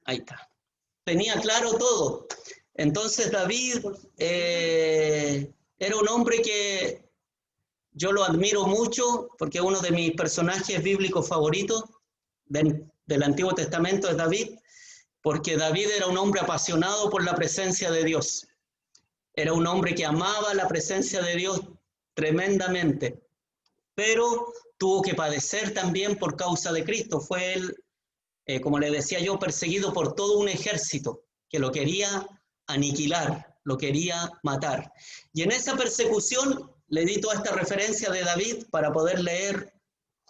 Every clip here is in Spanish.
Ahí está. Tenía claro todo. Entonces David era un hombre que yo lo admiro mucho porque uno de mis personajes bíblicos favoritos del Antiguo Testamento es David, porque David era un hombre apasionado por la presencia de Dios. Era un hombre que amaba la presencia de Dios tremendamente, pero tuvo que padecer también por causa de Cristo. Fue él, como le decía yo, perseguido por todo un ejército que lo quería aniquilar, lo quería matar. Y en esa persecución le di toda esta referencia de David para poder leer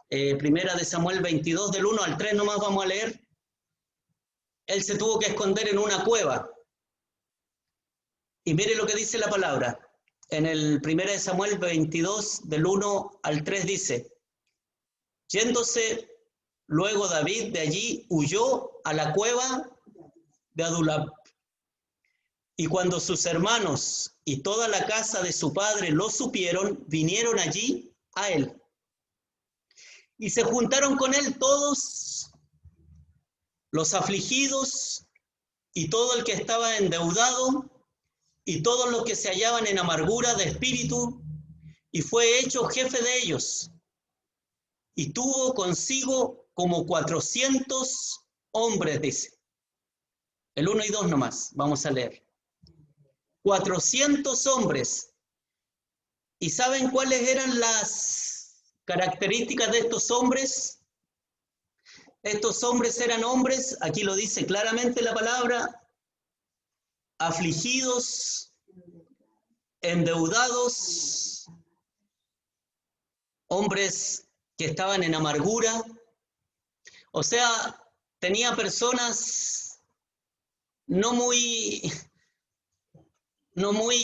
Primera de Samuel 22, del 1 al 3, nomás vamos a leer. Él se tuvo que esconder en una cueva. Y mire lo que dice la palabra. En el 1 de Samuel 22, del 1 al 3 dice: yéndose luego David de allí, huyó a la cueva de Adulam. Y cuando sus hermanos y toda la casa de su padre lo supieron, vinieron allí a él. Y se juntaron con él todos los afligidos y todo el que estaba endeudado y todos los que se hallaban en amargura de espíritu, y fue hecho jefe de ellos. Y tuvo consigo como 400 hombres, dice. El 1 y 2 nomás, vamos a leer. 400 hombres. ¿Y saben cuáles eran las características de estos hombres? Estos hombres eran hombres, aquí lo dice claramente la palabra, afligidos, endeudados, hombres que estaban en amargura. O sea, tenía personas no muy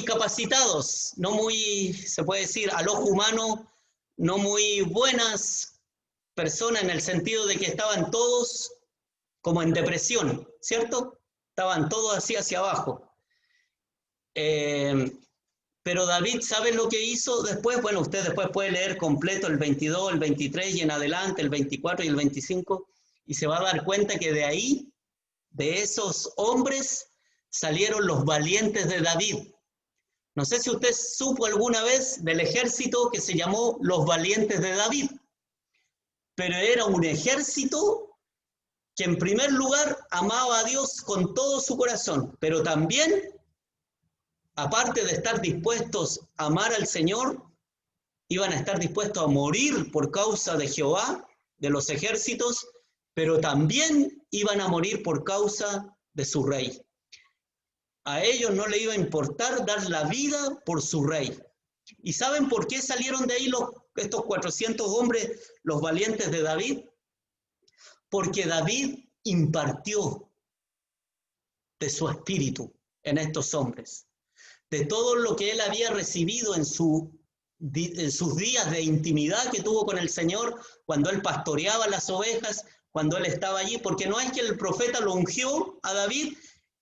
capacitados, no muy, se puede decir, al ojo humano, no muy buenas personas en el sentido de que estaban todos como en depresión, ¿cierto? Estaban todos así hacia abajo. Pero David, ¿sabe lo que hizo después? Bueno, usted después puede leer completo el 22, el 23 y en adelante, el 24 y el 25, y se va a dar cuenta que de ahí, de esos hombres, salieron los valientes de David. No sé si usted supo alguna vez del ejército que se llamó los valientes de David, pero era un ejército que en primer lugar amaba a Dios con todo su corazón, pero también, aparte de estar dispuestos a amar al Señor, iban a estar dispuestos a morir por causa de Jehová, de los ejércitos, pero también iban a morir por causa de su rey. A ellos no le iba a importar dar la vida por su rey. ¿Y saben por qué salieron de ahí estos 400 hombres, los valientes de David? Porque David impartió de su espíritu en estos hombres, de todo lo que él había recibido en sus días de intimidad que tuvo con el Señor, cuando él pastoreaba las ovejas, cuando él estaba allí, porque no es que el profeta lo ungió a David,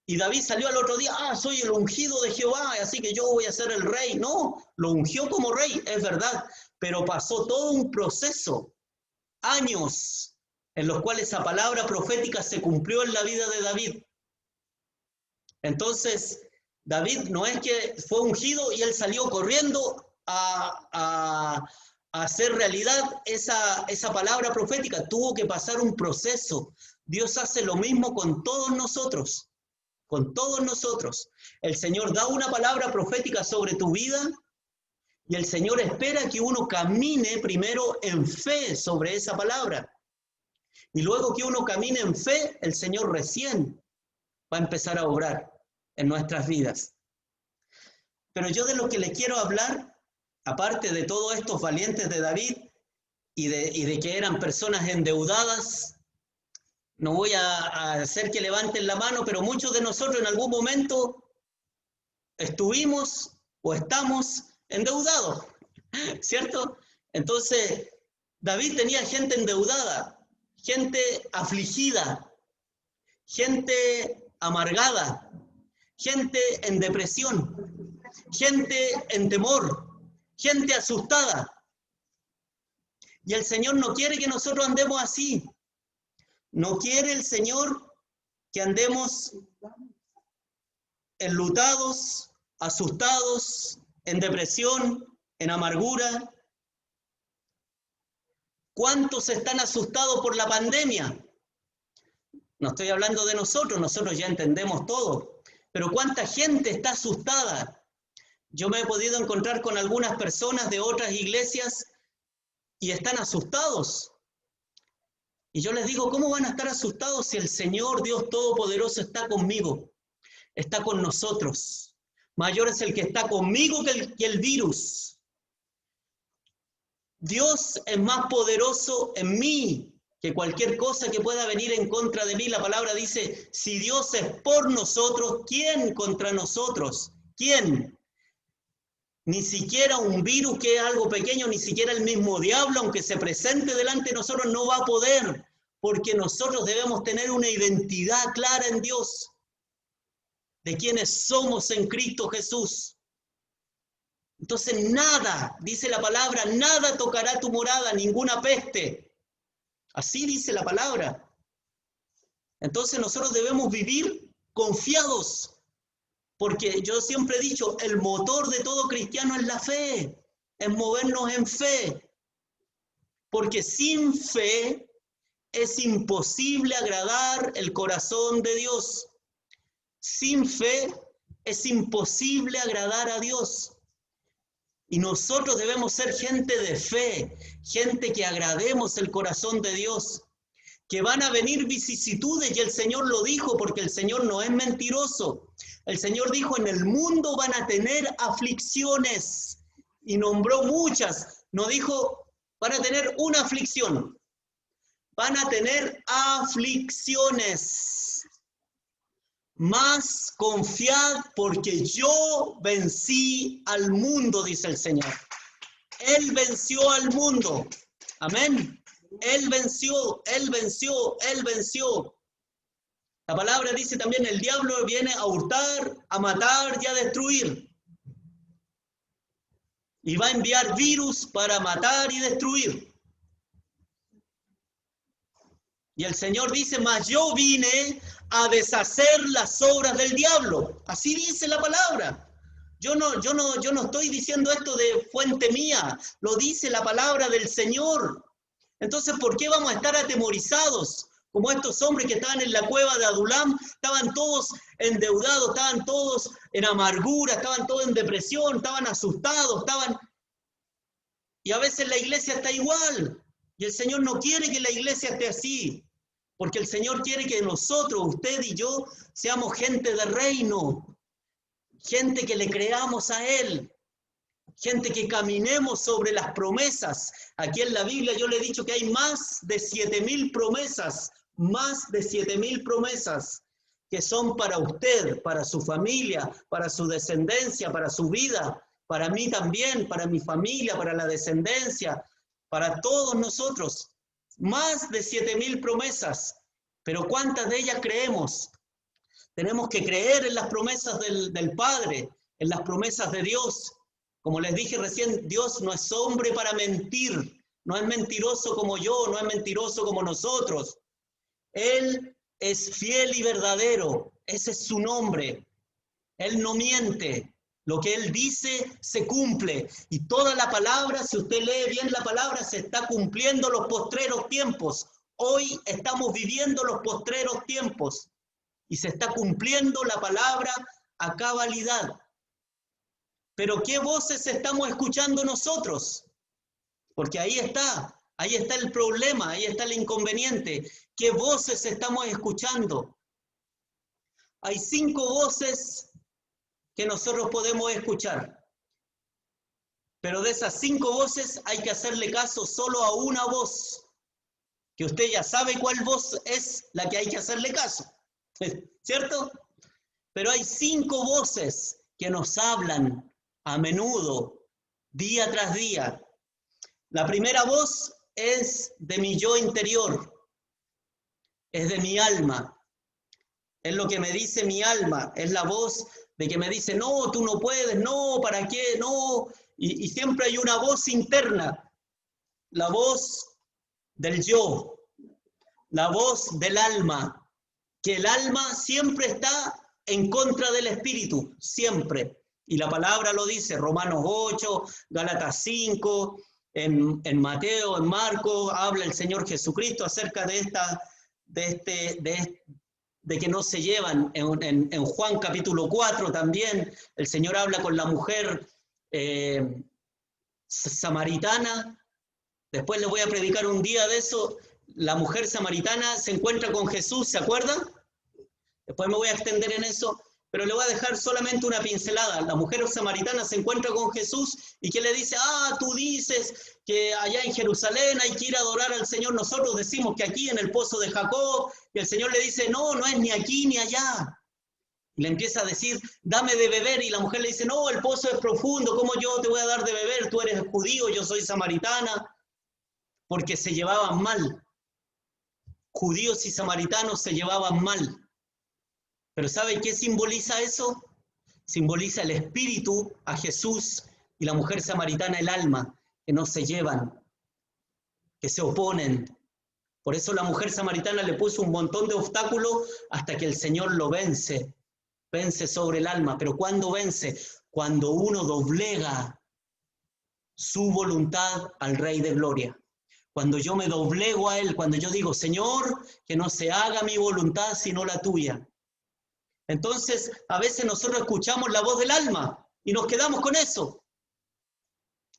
y David salió al otro día, soy el ungido de Jehová, así que yo voy a ser el rey. No, lo ungió como rey, es verdad, pero pasó todo un proceso, años, en los cuales esa palabra profética se cumplió en la vida de David. Entonces, David no es que fue ungido y él salió corriendo a hacer realidad esa palabra profética. Tuvo que pasar un proceso. Dios hace lo mismo con todos nosotros. Con todos nosotros. El Señor da una palabra profética sobre tu vida y el Señor espera que uno camine primero en fe sobre esa palabra. Y luego que uno camine en fe, el Señor recién va a empezar a obrar en nuestras vidas. Pero yo de lo que les quiero hablar, aparte de todos estos valientes de David y de que eran personas endeudadas, no voy a hacer que levanten la mano, pero muchos de nosotros en algún momento estuvimos o estamos endeudados, ¿cierto? Entonces, David tenía gente endeudada, gente afligida, gente amargada, gente en depresión, gente en temor, gente asustada. Y el Señor no quiere que nosotros andemos así. No quiere el Señor que andemos enlutados, asustados, en depresión, en amargura. ¿Cuántos están asustados por la pandemia? No estoy hablando de nosotros ya entendemos todo, pero ¿cuánta gente está asustada? Yo me he podido encontrar con algunas personas de otras iglesias y están asustados. Y yo les digo, ¿cómo van a estar asustados si el Señor Dios Todopoderoso está conmigo? Está con nosotros. Mayor es el que está conmigo que el virus. Dios es más poderoso en mí que cualquier cosa que pueda venir en contra de mí. La palabra dice, si Dios es por nosotros, ¿quién contra nosotros? ¿Quién? Ni siquiera un virus que es algo pequeño, ni siquiera el mismo diablo, aunque se presente delante de nosotros, no va a poder, porque nosotros debemos tener una identidad clara en Dios, de quienes somos en Cristo Jesús. Entonces nada, dice la palabra, nada tocará tu morada, ninguna peste. Así dice la palabra. Entonces nosotros debemos vivir confiados, porque yo siempre he dicho, el motor de todo cristiano es la fe, es movernos en fe, porque sin fe es imposible agradar el corazón de Dios. Sin fe es imposible agradar a Dios. Y nosotros debemos ser gente de fe, gente que agrademos el corazón de Dios, que van a venir vicisitudes, y el Señor lo dijo, porque el Señor no es mentiroso. El Señor dijo, en el mundo van a tener aflicciones, y nombró muchas. No dijo, van a tener una aflicción, van a tener aflicciones. Más confiad porque yo vencí al mundo, dice el Señor. Él venció al mundo. Amén. Él venció, Él venció, Él venció. La palabra dice también, el diablo viene a hurtar, a matar y a destruir. Y va a enviar virus para matar y destruir. Y el Señor dice, mas yo vine a deshacer las obras del diablo. Así dice la palabra. Yo no estoy diciendo esto de fuente mía, lo dice la palabra del Señor. Entonces, ¿por qué vamos a estar atemorizados? Como estos hombres que estaban en la cueva de Adulam, estaban todos endeudados, estaban todos en amargura, estaban todos en depresión, estaban asustados, Y a veces la iglesia está igual. Y el Señor no quiere que la iglesia esté así. Porque el Señor quiere que nosotros, usted y yo, seamos gente de reino, gente que le creamos a Él, gente que caminemos sobre las promesas. Aquí en la Biblia yo le he dicho que hay más de 7.000 promesas, más de 7.000 promesas que son para usted, para su familia, para su descendencia, para su vida, para mí también, para mi familia, para la descendencia, para todos nosotros. Más de 7.000 promesas, pero ¿cuántas de ellas creemos? Tenemos que creer en las promesas del Padre, en las promesas de Dios. Como les dije recién, Dios no es hombre para mentir, no es mentiroso como yo, no es mentiroso como nosotros. Él es fiel y verdadero, ese es su nombre. Él no miente. Lo que Él dice se cumple. Y toda la palabra, si usted lee bien la palabra, se está cumpliendo los postreros tiempos. Hoy estamos viviendo los postreros tiempos. Y se está cumpliendo la palabra a cabalidad. Pero ¿qué voces estamos escuchando nosotros? Porque ahí está el problema, ahí está el inconveniente. ¿Qué voces estamos escuchando? Hay 5 voces que nosotros podemos escuchar. Pero de esas 5 voces hay que hacerle caso solo a una voz, que usted ya sabe cuál voz es la que hay que hacerle caso, ¿cierto? Pero hay 5 voces que nos hablan a menudo, día tras día. La primera voz es de mi yo interior, es de mi alma, es lo que me dice mi alma, es la voz de que me dice, no, tú no puedes, no, ¿para qué? No. Y siempre hay una voz interna, la voz del yo, la voz del alma. que el alma siempre está en contra del espíritu, siempre. Y la palabra lo dice, Romanos 8, Gálatas 5, en Mateo, en Marcos, habla el Señor Jesucristo acerca de que no se llevan. En Juan capítulo 4 también, el Señor habla con la mujer samaritana. Después les voy a predicar un día de eso. La mujer samaritana se encuentra con Jesús, ¿se acuerdan? Después me voy a extender en eso, pero le voy a dejar solamente una pincelada. La mujer samaritana se encuentra con Jesús y que le dice, tú dices que allá en Jerusalén hay que ir a adorar al Señor. Nosotros decimos que aquí en el pozo de Jacob. Y el Señor le dice, no, no es ni aquí ni allá. Y le empieza a decir, dame de beber. Y la mujer le dice, no, el pozo es profundo. ¿Cómo yo te voy a dar de beber? Tú eres judío, yo soy samaritana. Porque se llevaban mal. Judíos y samaritanos se llevaban mal. Pero ¿sabe qué simboliza eso? Simboliza el espíritu, a Jesús, y la mujer samaritana el alma, que no se llevan, que se oponen. Por eso la mujer samaritana le puso un montón de obstáculos hasta que el Señor lo vence sobre el alma. Pero ¿cuándo vence? Cuando uno doblega su voluntad al Rey de Gloria. Cuando yo me doblego a Él, cuando yo digo, Señor, que no se haga mi voluntad sino la tuya. Entonces, a veces nosotros escuchamos la voz del alma y nos quedamos con eso.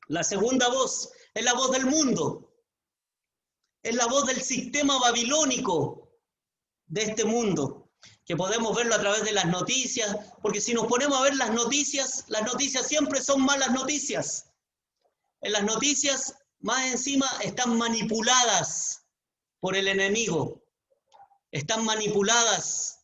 La segunda voz es la voz del mundo. Es la voz del sistema babilónico de este mundo, que podemos verlo a través de las noticias, porque si nos ponemos a ver las noticias siempre son malas noticias. En las noticias, más encima, están manipuladas por el enemigo. Están manipuladas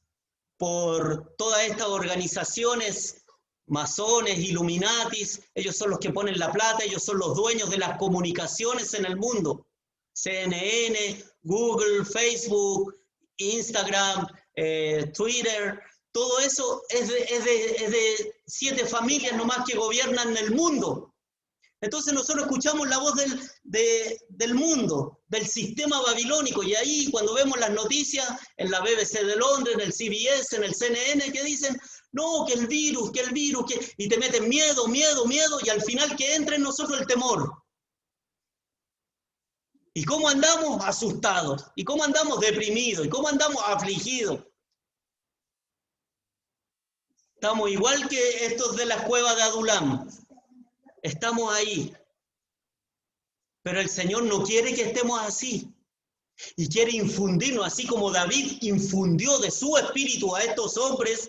por todas estas organizaciones, masones, Illuminatis. Ellos son los que ponen la plata, ellos son los dueños de las comunicaciones en el mundo. CNN, Google, Facebook, Instagram, Twitter, todo eso es de 7 familias nomás que gobiernan el mundo. Entonces nosotros escuchamos la voz del mundo, del sistema babilónico, y ahí cuando vemos las noticias en la BBC de Londres, en el CBS, en el CNN, que dicen, no, que el virus, y te meten miedo, y al final que entra en nosotros el temor. ¿Y cómo andamos? Asustados. ¿Y cómo andamos? Deprimidos. ¿Y cómo andamos? Afligidos. Estamos igual que estos de la cueva de Adulam. Estamos ahí. Pero el Señor no quiere que estemos así. Y quiere infundirnos, así como David infundió de su espíritu a estos hombres,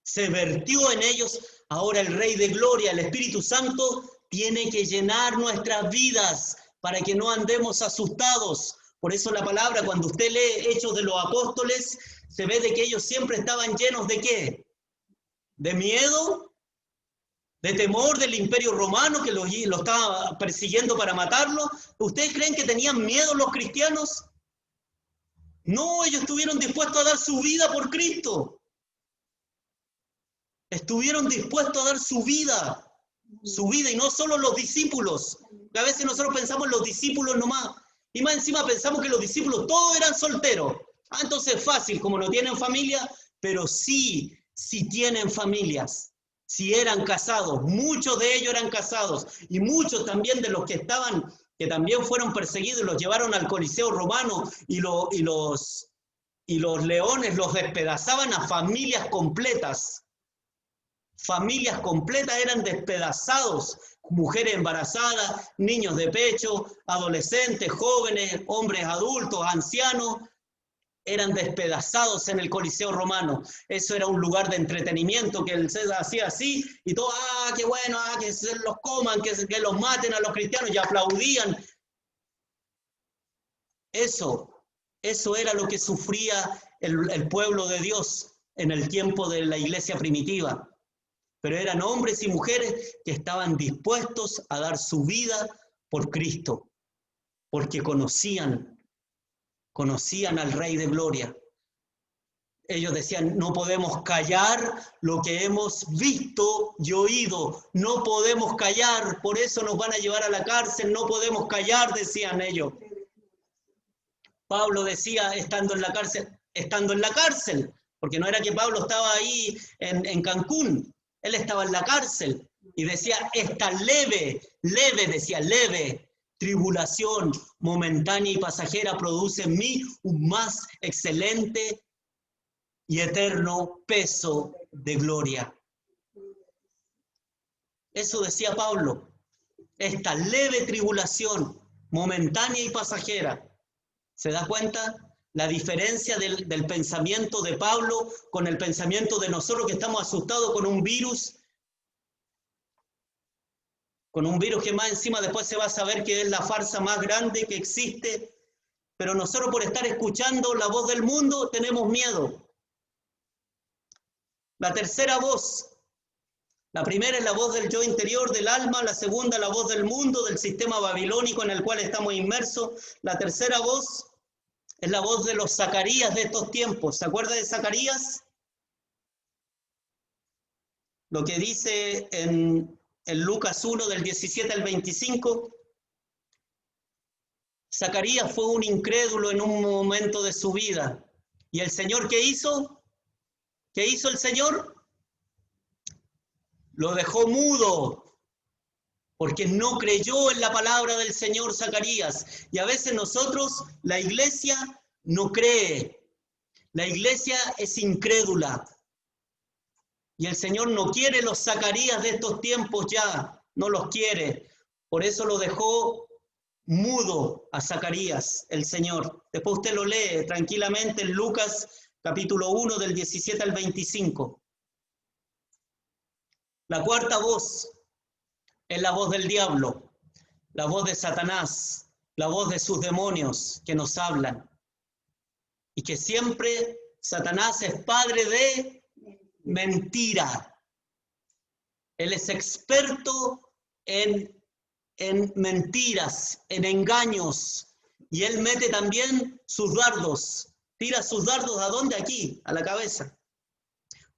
se vertió en ellos. Ahora el Rey de Gloria, el Espíritu Santo, tiene que llenar nuestras vidas para que no andemos asustados. Por eso la palabra, cuando usted lee Hechos de los Apóstoles, se ve de que ellos siempre estaban llenos de ¿qué? De miedo, de temor del Imperio Romano que lo estaba persiguiendo para matarlo. ¿Ustedes creen que tenían miedo los cristianos? No, ellos estuvieron dispuestos a dar su vida por Cristo. Estuvieron dispuestos a dar su vida, y no solo los discípulos. A veces nosotros pensamos en los discípulos nomás, y más encima pensamos que los discípulos todos eran solteros. Entonces es fácil, como no tienen familia, pero sí tienen familias. Si eran casados, muchos de ellos eran casados, y muchos también de los que también fueron perseguidos y los llevaron al Coliseo Romano, y los leones los despedazaban a familias completas. Familias completas eran despedazados, mujeres embarazadas, niños de pecho, adolescentes, jóvenes, hombres adultos, ancianos, eran despedazados en el Coliseo Romano. Eso era un lugar de entretenimiento, que él se hacía así, y todo, qué bueno, que se los coman, que los maten a los cristianos, y aplaudían. Eso era lo que sufría el pueblo de Dios en el tiempo de la iglesia primitiva. Pero eran hombres y mujeres que estaban dispuestos a dar su vida por Cristo, porque conocían al Rey de Gloria. Ellos decían, no podemos callar lo que hemos visto y oído, no podemos callar, por eso nos van a llevar a la cárcel, no podemos callar, decían ellos. Pablo decía, estando en la cárcel, estando en la cárcel, porque no era que Pablo estaba ahí en Cancún, él estaba en la cárcel y decía, esta leve, decía, leve tribulación momentánea y pasajera produce en mí un más excelente y eterno peso de gloria. Eso decía Pablo, esta leve tribulación momentánea y pasajera. ¿Se da cuenta? La diferencia del pensamiento de Pablo con el pensamiento de nosotros que estamos asustados con un virus que más encima después se va a saber que es la farsa más grande que existe, pero nosotros por estar escuchando la voz del mundo tenemos miedo. La tercera voz, la primera es la voz del yo interior, del alma, la segunda la voz del mundo, del sistema babilónico en el cual estamos inmersos, la tercera voz es la voz de los Zacarías de estos tiempos. ¿Se acuerda de Zacarías? Lo que dice en Lucas 1, del 17 al 25. Zacarías fue un incrédulo en un momento de su vida. ¿Y el Señor qué hizo? ¿Qué hizo el Señor? Lo dejó mudo, porque no creyó en la palabra del Señor Zacarías. Y a veces nosotros, la iglesia, no cree. La iglesia es incrédula. Y el Señor no quiere los Zacarías de estos tiempos ya. No los quiere. Por eso lo dejó mudo a Zacarías, el Señor. Después usted lo lee tranquilamente en Lucas capítulo 1 del 17 al 25. La cuarta voz es la voz del diablo, la voz de Satanás, la voz de sus demonios que nos hablan. Y que siempre Satanás es padre de mentira. Él es experto en mentiras, en engaños. Y él mete también sus dardos. Tira sus dardos ¿a dónde? Aquí, a la cabeza.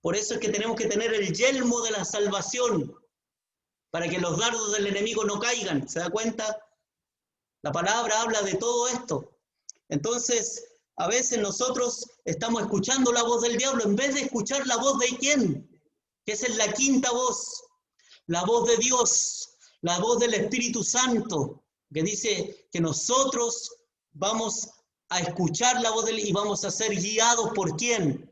Por eso es que tenemos que tener el yelmo de la salvación, para que los dardos del enemigo no caigan. ¿Se da cuenta? La palabra habla de todo esto. Entonces, a veces nosotros estamos escuchando la voz del diablo en vez de escuchar la voz de ¿quién? Que esa es la quinta voz, la voz de Dios, la voz del Espíritu Santo, que dice que nosotros vamos a escuchar la voz de él y vamos a ser guiados por ¿quién?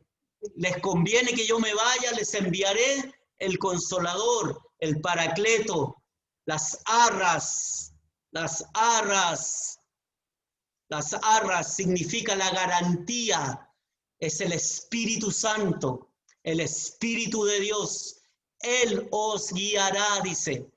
Les conviene que yo me vaya, les enviaré el Consolador, el Paracleto, las arras. Las arras significa la garantía, es el Espíritu Santo, el Espíritu de Dios. Él os guiará, dice.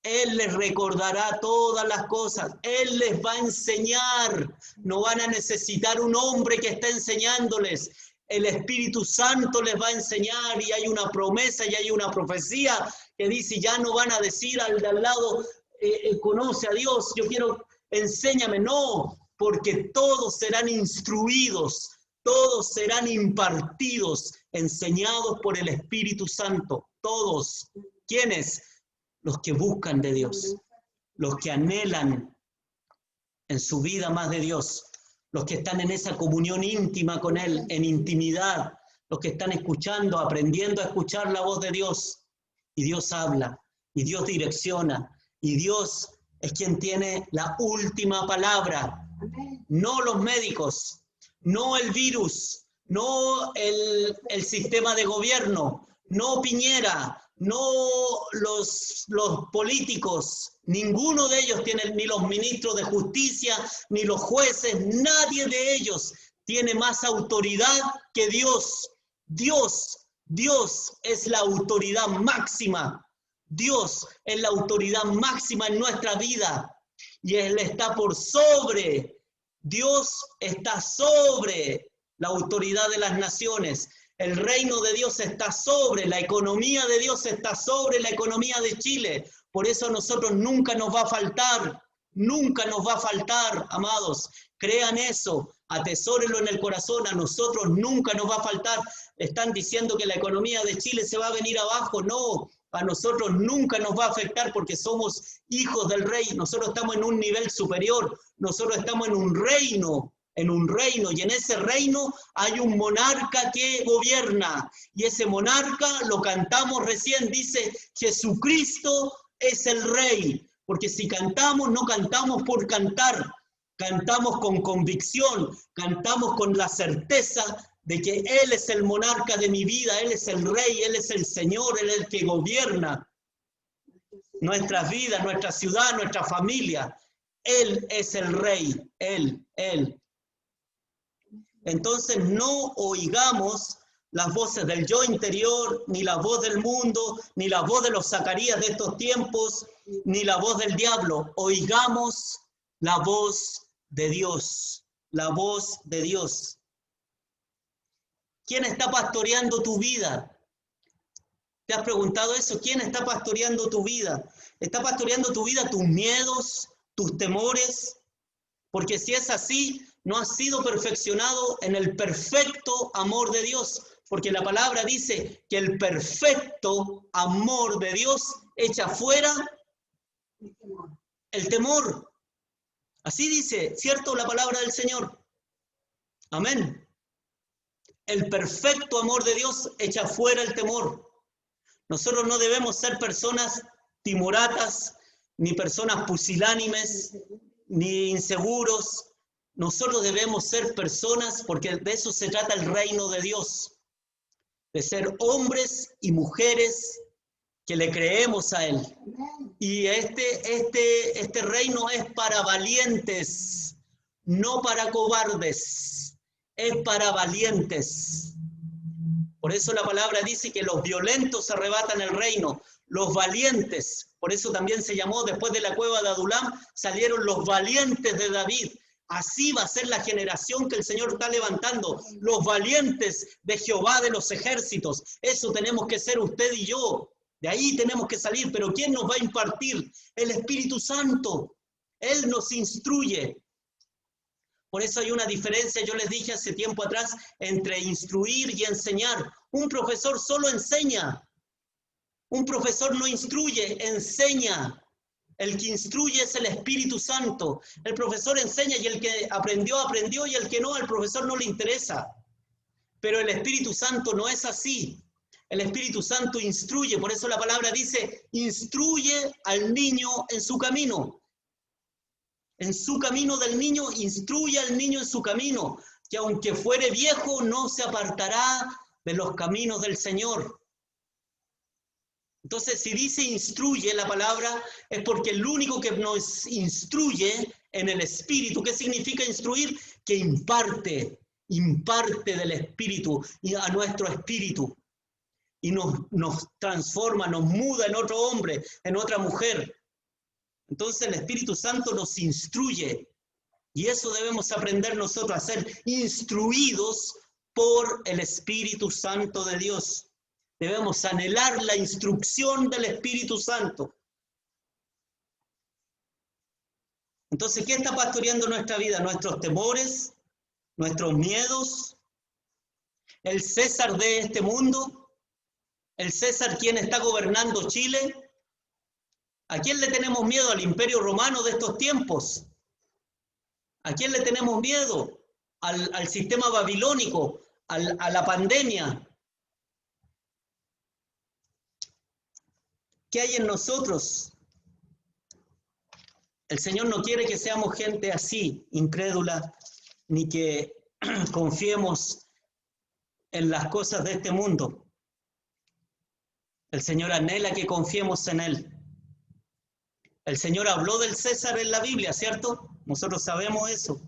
Él les recordará todas las cosas. Él les va a enseñar. No van a necesitar un hombre que esté enseñándoles. El Espíritu Santo les va a enseñar y hay una promesa y hay una profecía que dice, ya no van a decir al de al lado, conoce a Dios, yo quiero, enséñame. No, porque todos serán instruidos, todos serán impartidos, enseñados por el Espíritu Santo. Todos. ¿Quiénes? Los que buscan de Dios, los que anhelan en su vida más de Dios, los que están en esa comunión íntima con Él, en intimidad, los que están escuchando, aprendiendo a escuchar la voz de Dios. Y Dios habla, y Dios direcciona, y Dios es quien tiene la última palabra. No los médicos, no el virus, no el sistema de gobierno, no Piñera, no los políticos, ninguno de ellos tiene, ni los ministros de justicia, ni los jueces, nadie de ellos tiene más autoridad que Dios. Dios es la autoridad máxima. Dios es la autoridad máxima en nuestra vida. Y Él está por sobre. Dios está sobre la autoridad de las naciones. El reino de Dios está sobre, la economía de Dios está sobre la economía de Chile. Por eso a nosotros nunca nos va a faltar, amados. Crean eso, atesórenlo en el corazón, a nosotros nunca nos va a faltar. Están diciendo que la economía de Chile se va a venir abajo. No, a nosotros nunca nos va a afectar porque somos hijos del Rey. Nosotros estamos en un nivel superior, nosotros estamos en un reino en un reino, y en ese reino hay un monarca que gobierna, y ese monarca, lo cantamos recién, dice, Jesucristo es el Rey, porque si cantamos, no cantamos por cantar, cantamos con convicción, cantamos con la certeza de que Él es el monarca de mi vida, Él es el Rey, Él es el Señor, Él es el que gobierna nuestras vidas, nuestra ciudad, nuestra familia. Él es el Rey, Él. Entonces no oigamos las voces del yo interior, ni la voz del mundo, ni la voz de los Zacarías de estos tiempos, ni la voz del diablo. Oigamos la voz de Dios, la voz de Dios. ¿Quién está pastoreando tu vida? ¿Te has preguntado eso? ¿Quién está pastoreando tu vida? ¿Está pastoreando tu vida tus miedos, tus temores? Porque si es así, no has sido perfeccionado en el perfecto amor de Dios. Porque la palabra dice que el perfecto amor de Dios echa fuera el temor. Así dice, ¿cierto? La palabra del Señor. Amén. El perfecto amor de Dios echa fuera el temor. Nosotros no debemos ser personas timoratas, ni personas pusilánimes, ni inseguros. Nosotros debemos ser personas, porque de eso se trata el reino de Dios, de ser hombres y mujeres que le creemos a Él. Y este reino es para valientes, no para cobardes, es para valientes. Por eso la palabra dice que los violentos arrebatan el reino, los valientes. Por eso también se llamó, después de la cueva de Adulam, salieron los valientes de David. Así va a ser la generación que el Señor está levantando, los valientes de Jehová de los ejércitos. Eso tenemos que ser usted y yo. De ahí tenemos que salir. Pero ¿quién nos va a impartir? El Espíritu Santo. Él nos instruye. Por eso hay una diferencia, yo les dije hace tiempo atrás, entre instruir y enseñar. Un profesor solo enseña. Un profesor no instruye, enseña. El que instruye es el Espíritu Santo. El profesor enseña y el que aprendió, aprendió, y el que no, al profesor no le interesa. Pero el Espíritu Santo no es así. El Espíritu Santo instruye. Por eso la palabra dice, instruye al niño en su camino. En su camino del niño, instruye al niño en su camino, que aunque fuere viejo, no se apartará de los caminos del Señor. Entonces, si dice instruye la palabra, es porque el único que nos instruye en el Espíritu, ¿qué significa instruir? Que imparte del Espíritu a nuestro espíritu. Y nos transforma, nos muda en otro hombre, en otra mujer. Entonces el Espíritu Santo nos instruye, y eso debemos aprender nosotros, a ser instruidos por el Espíritu Santo de Dios. Debemos anhelar la instrucción del Espíritu Santo. Entonces, ¿qué está pastoreando nuestra vida? Nuestros temores, nuestros miedos, el César de este mundo, el César quien está gobernando Chile. ¿A quién le tenemos miedo? Al Imperio Romano de estos tiempos. ¿A quién le tenemos miedo? Al sistema babilónico, a la pandemia. ¿Qué hay en nosotros? El Señor no quiere que seamos gente así, incrédula, ni que confiemos en las cosas de este mundo. El Señor anhela que confiemos en Él. El Señor habló del César en la Biblia, ¿cierto? Nosotros sabemos eso.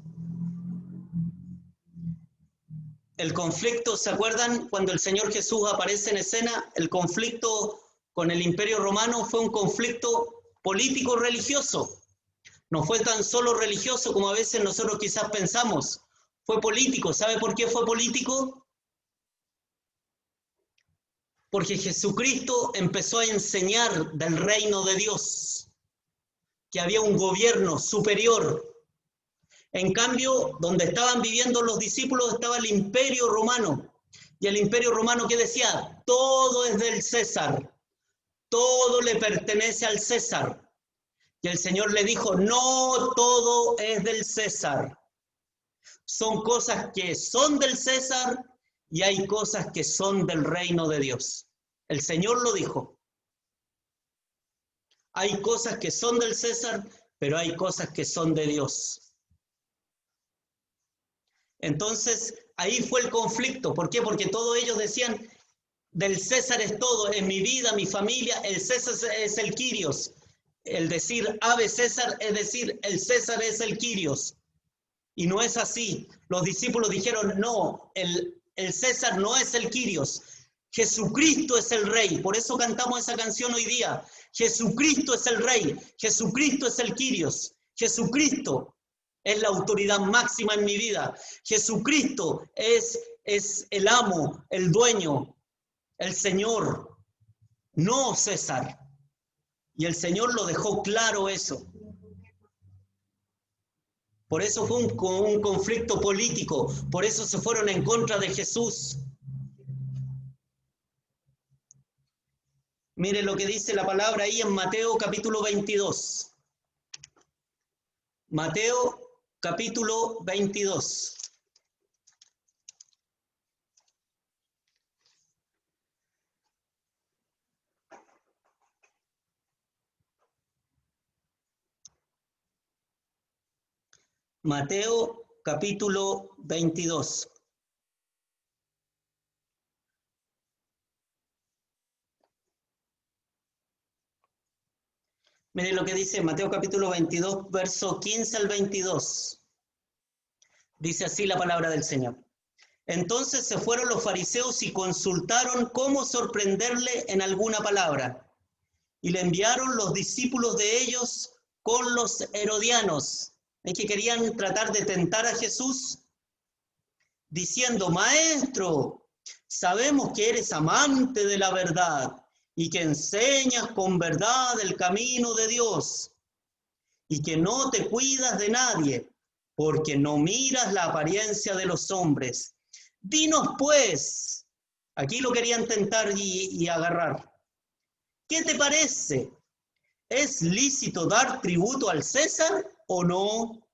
El conflicto, ¿se acuerdan? Cuando el Señor Jesús aparece en escena, el conflicto con el Imperio Romano fue un conflicto político-religioso. No fue tan solo religioso como a veces nosotros quizás pensamos. Fue político. ¿Sabe por qué fue político? Porque Jesucristo empezó a enseñar del reino de Dios, que había un gobierno superior. En cambio, donde estaban viviendo los discípulos estaba el Imperio Romano. Y el Imperio Romano, ¿qué decía? Todo es del César. Todo le pertenece al César. Y el Señor le dijo, no todo es del César. Son cosas que son del César y hay cosas que son del reino de Dios. El Señor lo dijo. Hay cosas que son del César, pero hay cosas que son de Dios. Entonces, ahí fue el conflicto. ¿Por qué? Porque todos ellos decían, del César es todo, en mi vida, mi familia, el César es el Kyrios. El decir ave César es decir, el César es el Kyrios. Y no es así. Los discípulos dijeron, no, el César no es el Kyrios. Jesucristo es el Rey. Por eso cantamos esa canción hoy día. Jesucristo es el Rey. Jesucristo es el Kyrios. Jesucristo es la autoridad máxima en mi vida. Jesucristo es el amo, el dueño, el Señor, no César. Y el Señor lo dejó claro eso. Por eso fue un conflicto político, por eso se fueron en contra de Jesús. Mire lo que dice la palabra ahí en Mateo capítulo 22. Mateo capítulo 22. Mateo capítulo 22. Miren lo que dice Mateo capítulo 22, verso 15 al 22. Dice así la palabra del Señor. Entonces se fueron los fariseos y consultaron cómo sorprenderle en alguna palabra. Y le enviaron los discípulos de ellos con los herodianos. Es que querían tratar de tentar a Jesús, diciendo, Maestro, sabemos que eres amante de la verdad y que enseñas con verdad el camino de Dios y que no te cuidas de nadie, porque no miras la apariencia de los hombres. Dinos pues, aquí lo querían tentar y agarrar. ¿Qué te parece? ¿Es lícito dar tributo al César o no?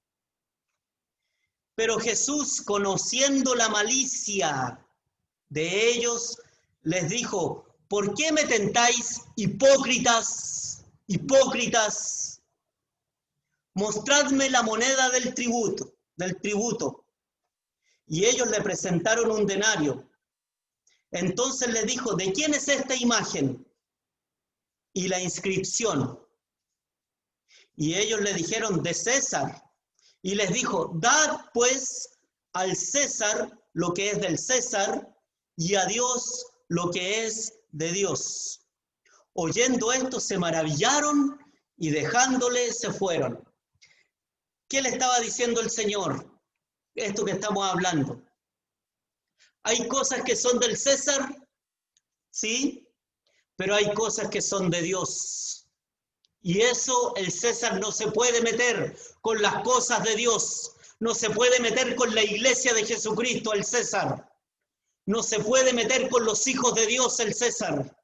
Pero Jesús, conociendo la malicia de ellos, les dijo, ¿por qué me tentáis, hipócritas? Hipócritas, mostradme la moneda del tributo. Y ellos le presentaron un denario. Entonces le dijo, ¿de quién es esta imagen? Y la inscripción. Y ellos le dijeron, de César. Y les dijo, dad pues al César lo que es del César y a Dios lo que es de Dios. Oyendo esto se maravillaron y dejándole se fueron. ¿Qué le estaba diciendo el Señor? Esto que estamos hablando. Hay cosas que son del César, ¿sí? Pero hay cosas que son de Dios. Y eso el César no se puede meter con las cosas de Dios. No se puede meter con la iglesia de Jesucristo, el César. No se puede meter con los hijos de Dios, el César.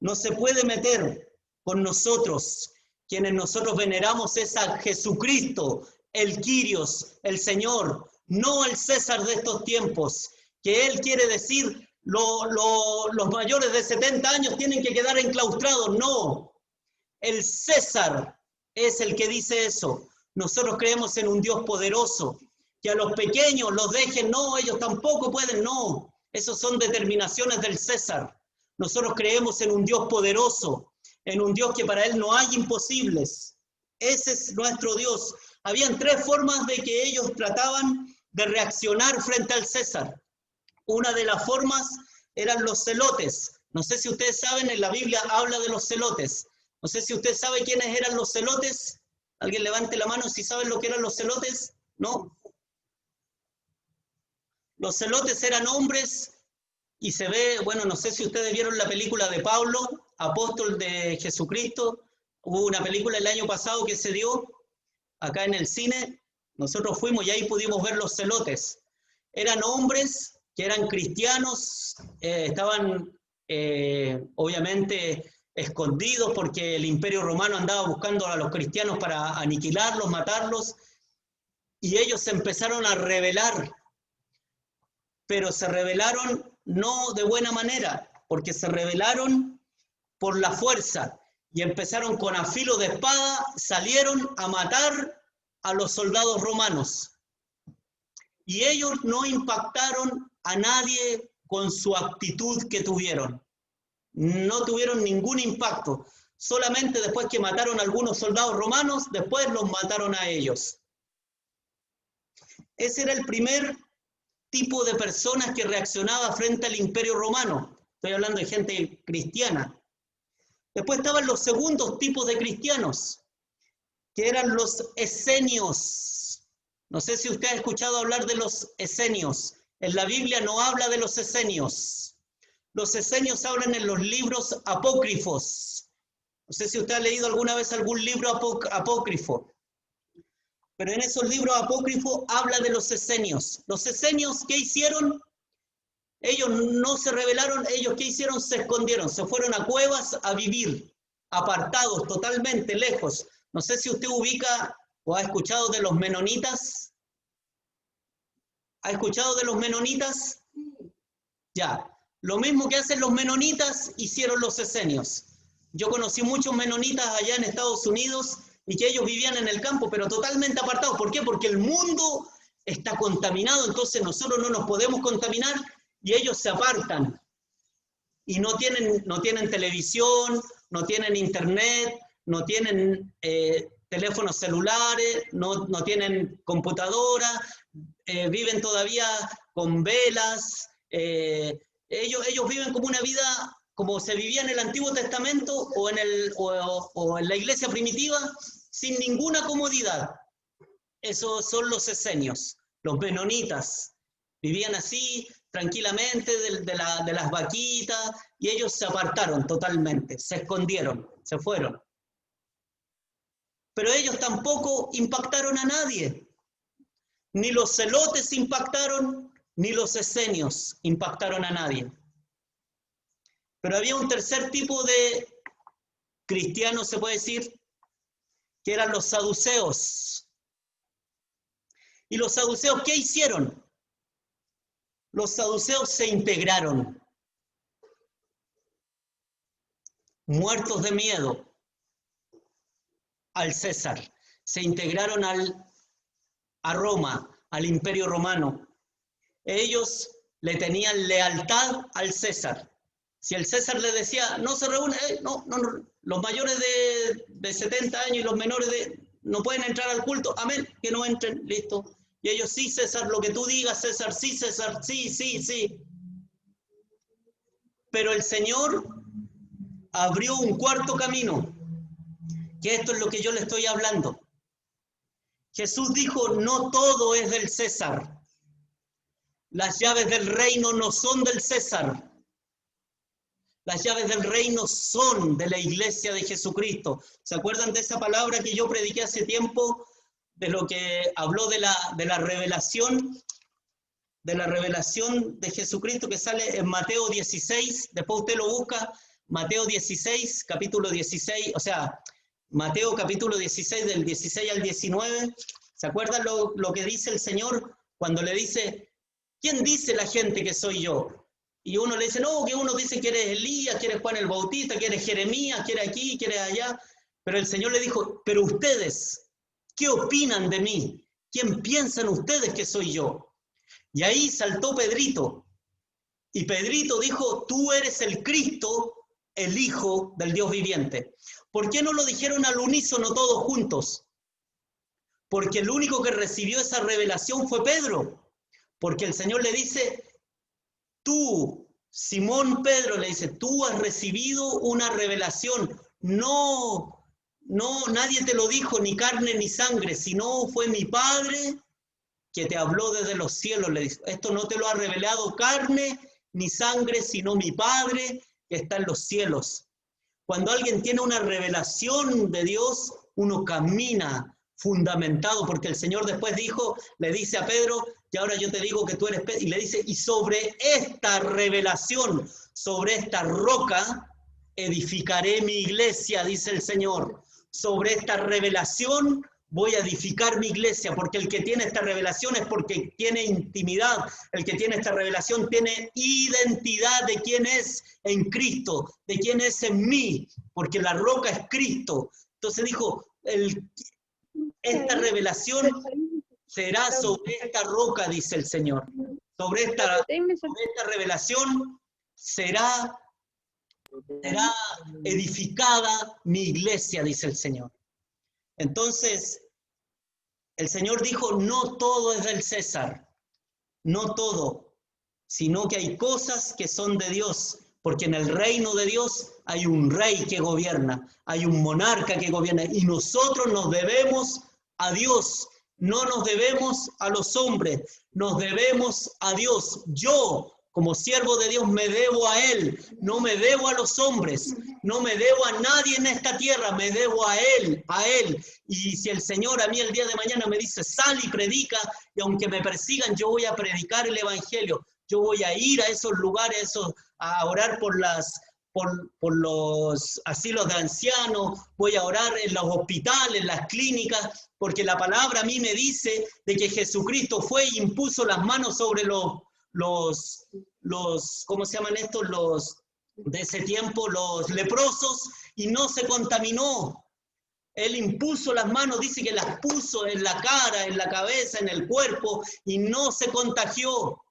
No se puede meter con nosotros. Quienes nosotros veneramos es a Jesucristo, el Kyrios, el Señor, no el César de estos tiempos, que él quiere decir los mayores de 70 años tienen que quedar enclaustrados. No, el César es el que dice eso. Nosotros creemos en un Dios poderoso, que a los pequeños los dejen, no, ellos tampoco pueden, no. Esos son determinaciones del César. Nosotros creemos en un Dios poderoso, en un Dios que para él no hay imposibles. Ese es nuestro Dios. Habían tres formas de que ellos trataban de reaccionar frente al César. Una de las formas eran los celotes. No sé si ustedes saben, en la Biblia habla de los celotes. No sé si usted sabe quiénes eran los celotes. ¿Alguien levante la mano si saben lo que eran los celotes? ¿No? Los celotes eran hombres y se ve, bueno, no sé si ustedes vieron la película de Pablo, apóstol de Jesucristo. Hubo una película el año pasado que se dio acá en el cine. Nosotros fuimos y ahí pudimos ver los celotes. Eran hombres que eran cristianos, estaban obviamente escondidos porque el Imperio Romano andaba buscando a los cristianos para aniquilarlos, matarlos. y ellos se empezaron a rebelar, pero se rebelaron no de buena manera, porque se rebelaron por la fuerza y empezaron con afilo de espada, salieron a matar a los soldados romanos. Y ellos no impactaron a nadie con su actitud que tuvieron. No tuvieron ningún impacto. Solamente después que mataron a algunos soldados romanos, después los mataron a ellos. Ese era el primer tipo de personas que reaccionaba frente al Imperio Romano. Estoy hablando de gente cristiana. Después estaban los segundos tipos de cristianos, que eran los esenios. No sé si usted ha escuchado hablar de los esenios. En la Biblia no habla de los esenios. Los esenios hablan en los libros apócrifos. No sé si usted ha leído alguna vez algún libro apócrifo. Pero en esos libros apócrifos habla de los esenios. Los esenios, ¿qué hicieron? Ellos no se rebelaron, ellos ¿qué hicieron? Se escondieron, se fueron a cuevas a vivir, apartados, totalmente lejos. No sé si usted ubica o ha escuchado de los menonitas. ¿Ha escuchado de los menonitas? Ya. Lo mismo que hacen los menonitas, hicieron los esenios. Yo conocí muchos menonitas allá en Estados Unidos y que ellos vivían en el campo, pero totalmente apartados. ¿Por qué? Porque el mundo está contaminado, entonces nosotros no nos podemos contaminar y ellos se apartan. Y no tienen televisión, no tienen internet, no tienen teléfonos celulares, no tienen computadora, viven todavía con velas. Ellos viven como una vida como se vivía en el Antiguo Testamento o en la iglesia primitiva, sin ninguna comodidad. Esos son los esenios, los menonitas. Vivían así, tranquilamente, de las vaquitas, y ellos se apartaron totalmente, se escondieron, se fueron. Pero ellos tampoco impactaron a nadie. Ni los celotes impactaron, ni los esenios impactaron a nadie. Pero había un tercer tipo de cristianos, se puede decir, que eran los saduceos. ¿Y los saduceos qué hicieron? Los saduceos se integraron, muertos de miedo, al César. Se integraron a Roma, al Imperio Romano. Ellos le tenían lealtad al César. Si el César le decía, no se reúne, no, los mayores de 70 años y los menores no pueden entrar al culto, amén, que no entren, listo. Y ellos, sí, César, lo que tú digas, César, sí, César, sí, sí, sí. Pero el Señor abrió un cuarto camino, que esto es lo que yo le estoy hablando. Jesús dijo, no todo es del César. Las llaves del reino no son del César. Las llaves del reino son de la iglesia de Jesucristo. ¿Se acuerdan de esa palabra que yo prediqué hace tiempo? De lo que habló de la revelación de Jesucristo que sale en Mateo 16. Después usted lo busca, Mateo 16, capítulo 16, o sea, Mateo capítulo 16, del 16 al 19. ¿Se acuerdan lo que dice el Señor cuando le dice, ¿quién dice la gente que soy yo? Y uno le dice, no, que uno dice que eres Elías, que eres Juan el Bautista, que eres Jeremías, que eres aquí, que eres allá. Pero el Señor le dijo, pero ustedes, ¿qué opinan de mí? ¿Quién piensan ustedes que soy yo? Y ahí saltó Pedrito. Y Pedrito dijo, tú eres el Cristo, el Hijo del Dios viviente. ¿Por qué no lo dijeron al unísono todos juntos? Porque el único que recibió esa revelación fue Pedro. Porque el Señor le dice, tú, Simón Pedro, le dice, tú has recibido una revelación. No, nadie te lo dijo, ni carne ni sangre, sino fue mi Padre que te habló desde los cielos. Le dice, esto no te lo ha revelado carne ni sangre, sino mi Padre que está en los cielos. Cuando alguien tiene una revelación de Dios, uno camina fundamentado, porque el Señor después le dice a Pedro, y ahora yo te digo que tú eres Pedro, y le dice, y sobre esta revelación, sobre esta roca, edificaré mi iglesia, dice el Señor. Sobre esta revelación voy a edificar mi iglesia, porque el que tiene esta revelación es porque tiene intimidad, el que tiene esta revelación tiene identidad de quién es en Cristo, de quién es en mí, porque la roca es Cristo. Entonces dijo, esta revelación será sobre esta roca, dice el Señor. Sobre esta revelación será edificada mi iglesia, dice el Señor. Entonces, el Señor dijo, no todo es del César, no todo, sino que hay cosas que son de Dios, porque en el reino de Dios hay un rey que gobierna, hay un monarca que gobierna, y nosotros nos debemos a Dios, no nos debemos a los hombres, nos debemos a Dios. Yo, como siervo de Dios, me debo a Él, no me debo a los hombres, no me debo a nadie en esta tierra, me debo a Él, a Él. Y si el Señor a mí el día de mañana me dice, sal y predica, y aunque me persigan, yo voy a predicar el Evangelio, yo voy a ir a esos lugares, a orar por los asilos de ancianos, voy a orar en los hospitales, en las clínicas, porque la palabra a mí me dice de que Jesucristo fue e impuso las manos sobre los ¿cómo se llaman estos? Los de ese tiempo, los leprosos, y no se contaminó. Él impuso las manos, dice que las puso en la cara, en la cabeza, en el cuerpo, y no se contagió.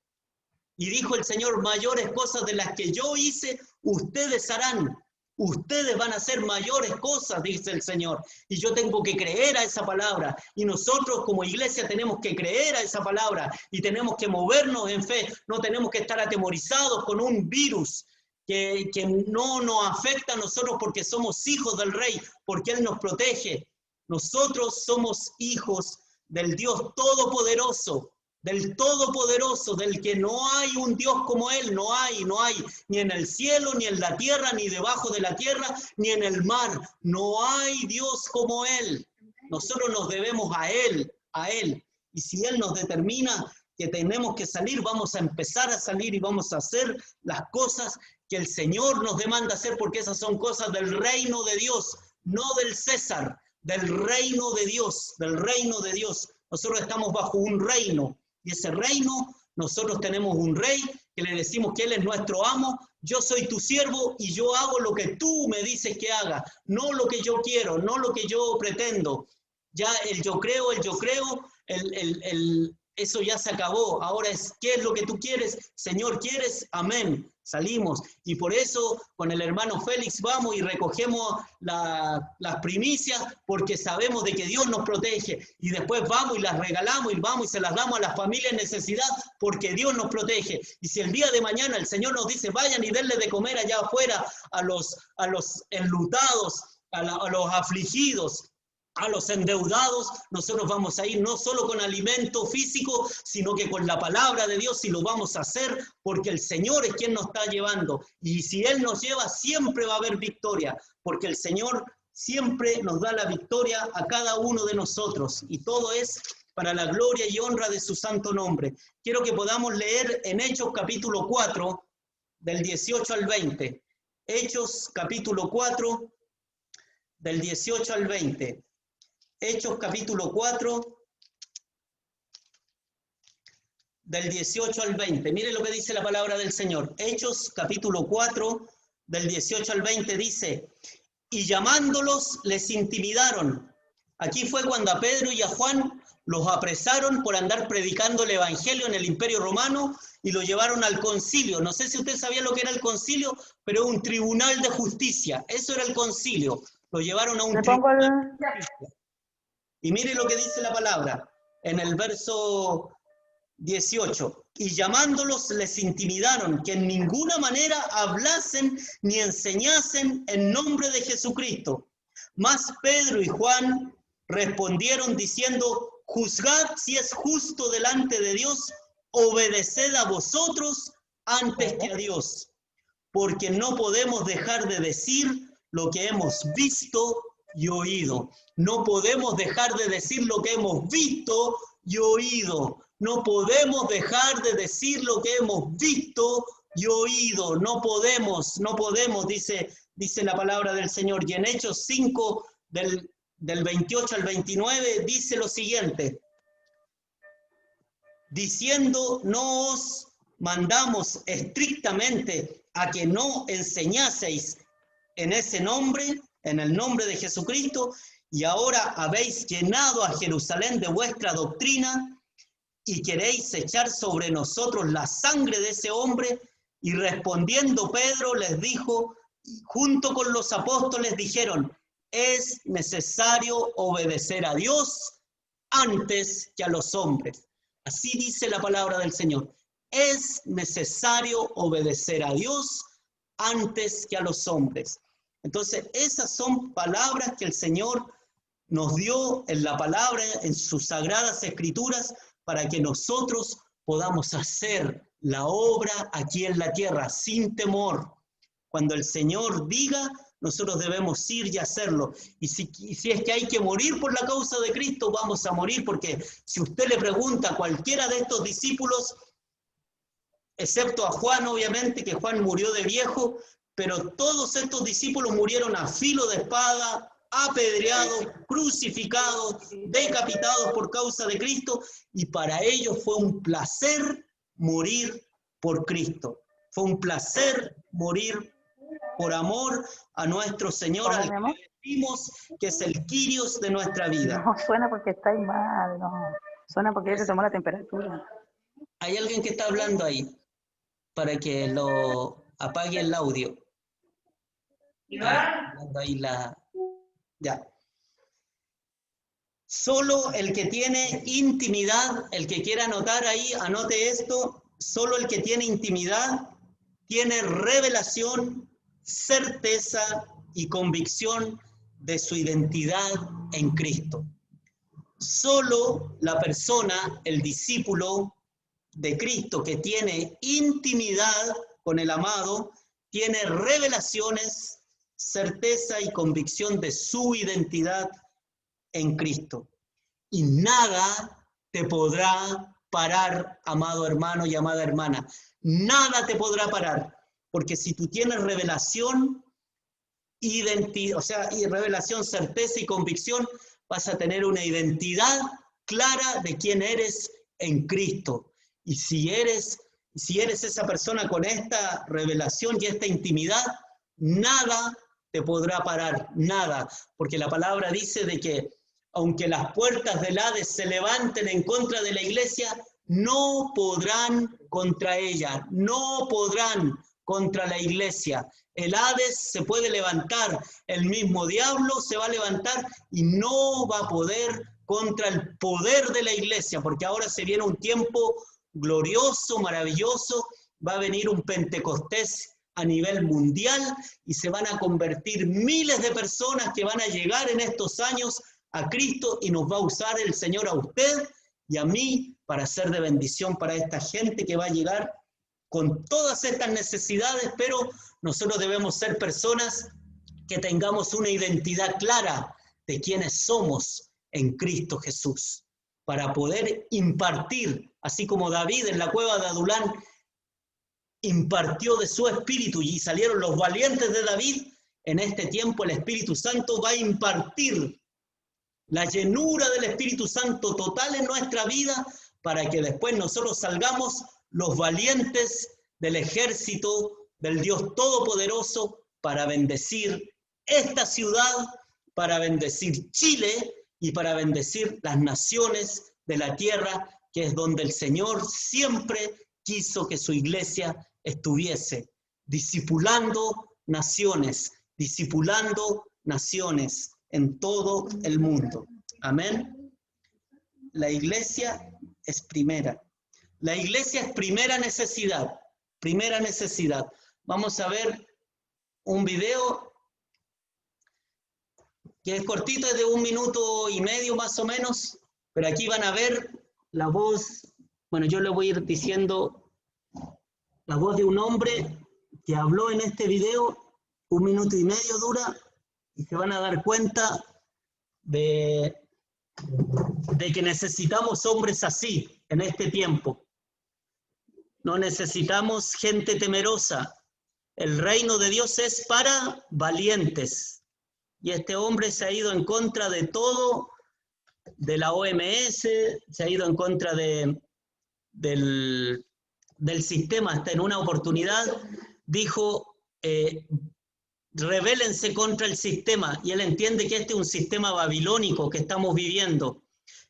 Y dijo el Señor, mayores cosas de las que yo hice, ustedes harán. Ustedes van a hacer mayores cosas, dice el Señor. Y yo tengo que creer a esa palabra. Y nosotros como iglesia tenemos que creer a esa palabra. Y tenemos que movernos en fe. No tenemos que estar atemorizados con un virus que no nos afecta a nosotros porque somos hijos del Rey, porque Él nos protege. Nosotros somos hijos del Dios Todopoderoso. Del Todopoderoso, del que no hay un Dios como Él, no hay, ni en el cielo, ni en la tierra, ni debajo de la tierra, ni en el mar, no hay Dios como Él. Nosotros nos debemos a Él, y si Él nos determina que tenemos que salir, vamos a empezar a salir y vamos a hacer las cosas que el Señor nos demanda hacer, porque esas son cosas del reino de Dios, no del César, del reino de Dios, del reino de Dios. Nosotros estamos bajo un reino, y ese reino, nosotros tenemos un rey que le decimos que Él es nuestro amo. Yo soy tu siervo y yo hago lo que tú me dices que haga, no lo que yo quiero, no lo que yo pretendo. Ya el yo creo, eso ya se acabó. Ahora es, ¿qué es lo que tú quieres? Señor, ¿quieres? Amén. Salimos. Y por eso con el hermano Félix vamos y recogemos las primicias, porque sabemos de que Dios nos protege. Y después vamos y las regalamos y vamos y se las damos a las familias en necesidad, porque Dios nos protege. Y si el día de mañana el Señor nos dice, vayan y denle de comer allá afuera a los enlutados, a los afligidos, a los endeudados, nosotros vamos a ir no solo con alimento físico, sino que con la palabra de Dios, y lo vamos a hacer porque el Señor es quien nos está llevando. Y si Él nos lleva, siempre va a haber victoria, porque el Señor siempre nos da la victoria a cada uno de nosotros, y todo es para la gloria y honra de su santo nombre. Quiero que podamos leer en Hechos capítulo 4, del 18 al 20. Hechos capítulo 4, del 18 al 20. Hechos capítulo 4, del 18 al 20. Mire lo que dice la palabra del Señor. Hechos capítulo 4, del 18 al 20 dice, y llamándolos les intimidaron. Aquí fue cuando a Pedro y a Juan los apresaron por andar predicando el Evangelio en el Imperio Romano y lo llevaron al concilio. No sé si usted sabía lo que era el concilio, pero un tribunal de justicia. Eso era el concilio. Lo llevaron a un tribunal de justicia. Y mire lo que dice la palabra en el verso 18. Y llamándolos les intimidaron que en ninguna manera hablasen ni enseñasen en nombre de Jesucristo. Mas Pedro y Juan respondieron diciendo, juzgad si es justo delante de Dios, obedeced a vosotros antes que a Dios, porque no podemos dejar de decir lo que hemos visto y oído. No podemos dejar de decir lo que hemos visto y oído. No podemos dejar de decir lo que hemos visto y oído. No podemos, dice la palabra del Señor. Y en Hechos 5, del del 28 al 29, dice lo siguiente: diciendo, no os mandamos estrictamente a que no enseñaseis en ese nombre, en el nombre de Jesucristo, y ahora habéis llenado a Jerusalén de vuestra doctrina y queréis echar sobre nosotros la sangre de ese hombre. Y respondiendo Pedro les dijo, junto con los apóstoles dijeron, es necesario obedecer a Dios antes que a los hombres. Así dice la palabra del Señor. Es necesario obedecer a Dios antes que a los hombres. Entonces, esas son palabras que el Señor nos dio en la palabra, en sus sagradas escrituras, para que nosotros podamos hacer la obra aquí en la tierra sin temor. Cuando el Señor diga, nosotros debemos ir y hacerlo. Y si es que hay que morir por la causa de Cristo, vamos a morir, porque si usted le pregunta a cualquiera de estos discípulos, excepto a Juan, obviamente, que Juan murió de viejo, pero todos estos discípulos murieron a filo de espada, apedreados, crucificados, decapitados por causa de Cristo, y para ellos fue un placer morir por Cristo. Fue un placer morir por amor a nuestro Señor, al que decimos que es el Kyrios de nuestra vida. No, suena porque estáis mal, no. Suena porque ya te tomó la temperatura. Hay alguien que está hablando ahí, para que lo apague el audio. Ahí ya. Solo el que tiene intimidad, el que quiera anotar ahí, anote esto, solo el que tiene intimidad tiene revelación, certeza y convicción de su identidad en Cristo. Solo la persona, el discípulo de Cristo que tiene intimidad con el amado, tiene revelaciones, certeza y convicción de su identidad en Cristo. Y nada te podrá parar, amado hermano y amada hermana. Nada te podrá parar, porque si tú tienes revelación, identidad, o sea, y revelación, certeza y convicción, vas a tener una identidad clara de quién eres en Cristo. Y si eres esa persona con esta revelación y esta intimidad, nada te podrá parar, nada, porque la palabra dice de que aunque las puertas del Hades se levanten en contra de la iglesia, no podrán contra ella, no podrán contra la iglesia. El Hades se puede levantar, el mismo diablo se va a levantar y no va a poder contra el poder de la iglesia, porque ahora se viene un tiempo glorioso, maravilloso, va a venir un Pentecostés a nivel mundial y se van a convertir miles de personas que van a llegar en estos años a Cristo y nos va a usar el Señor a usted y a mí para ser de bendición para esta gente que va a llegar con todas estas necesidades, pero nosotros debemos ser personas que tengamos una identidad clara de quiénes somos en Cristo Jesús, para poder impartir, así como David en la cueva de Adulán impartió de su espíritu y salieron los valientes de David, en este tiempo el Espíritu Santo va a impartir la llenura del Espíritu Santo total en nuestra vida para que después nosotros salgamos los valientes del ejército del Dios Todopoderoso para bendecir esta ciudad, para bendecir Chile y para bendecir las naciones de la tierra, que es donde el Señor siempre quiso que su iglesia estuviese, discipulando naciones en todo el mundo. Amén. La iglesia es primera. La iglesia es primera necesidad. Primera necesidad. Vamos a ver un video que es cortito, es de 1 minuto y medio más o menos, pero aquí van a ver la voz, bueno, yo le voy a ir diciendo la voz de un hombre que habló en este video, 1 minuto y medio dura, y se van a dar cuenta de que necesitamos hombres así en este tiempo. No necesitamos gente temerosa. El reino de Dios es para valientes. y este hombre se ha ido en contra de todo, de la OMS, se ha ido en contra del sistema. Hasta en una oportunidad dijo, rebélense contra el sistema, y él entiende que este es un sistema babilónico que estamos viviendo,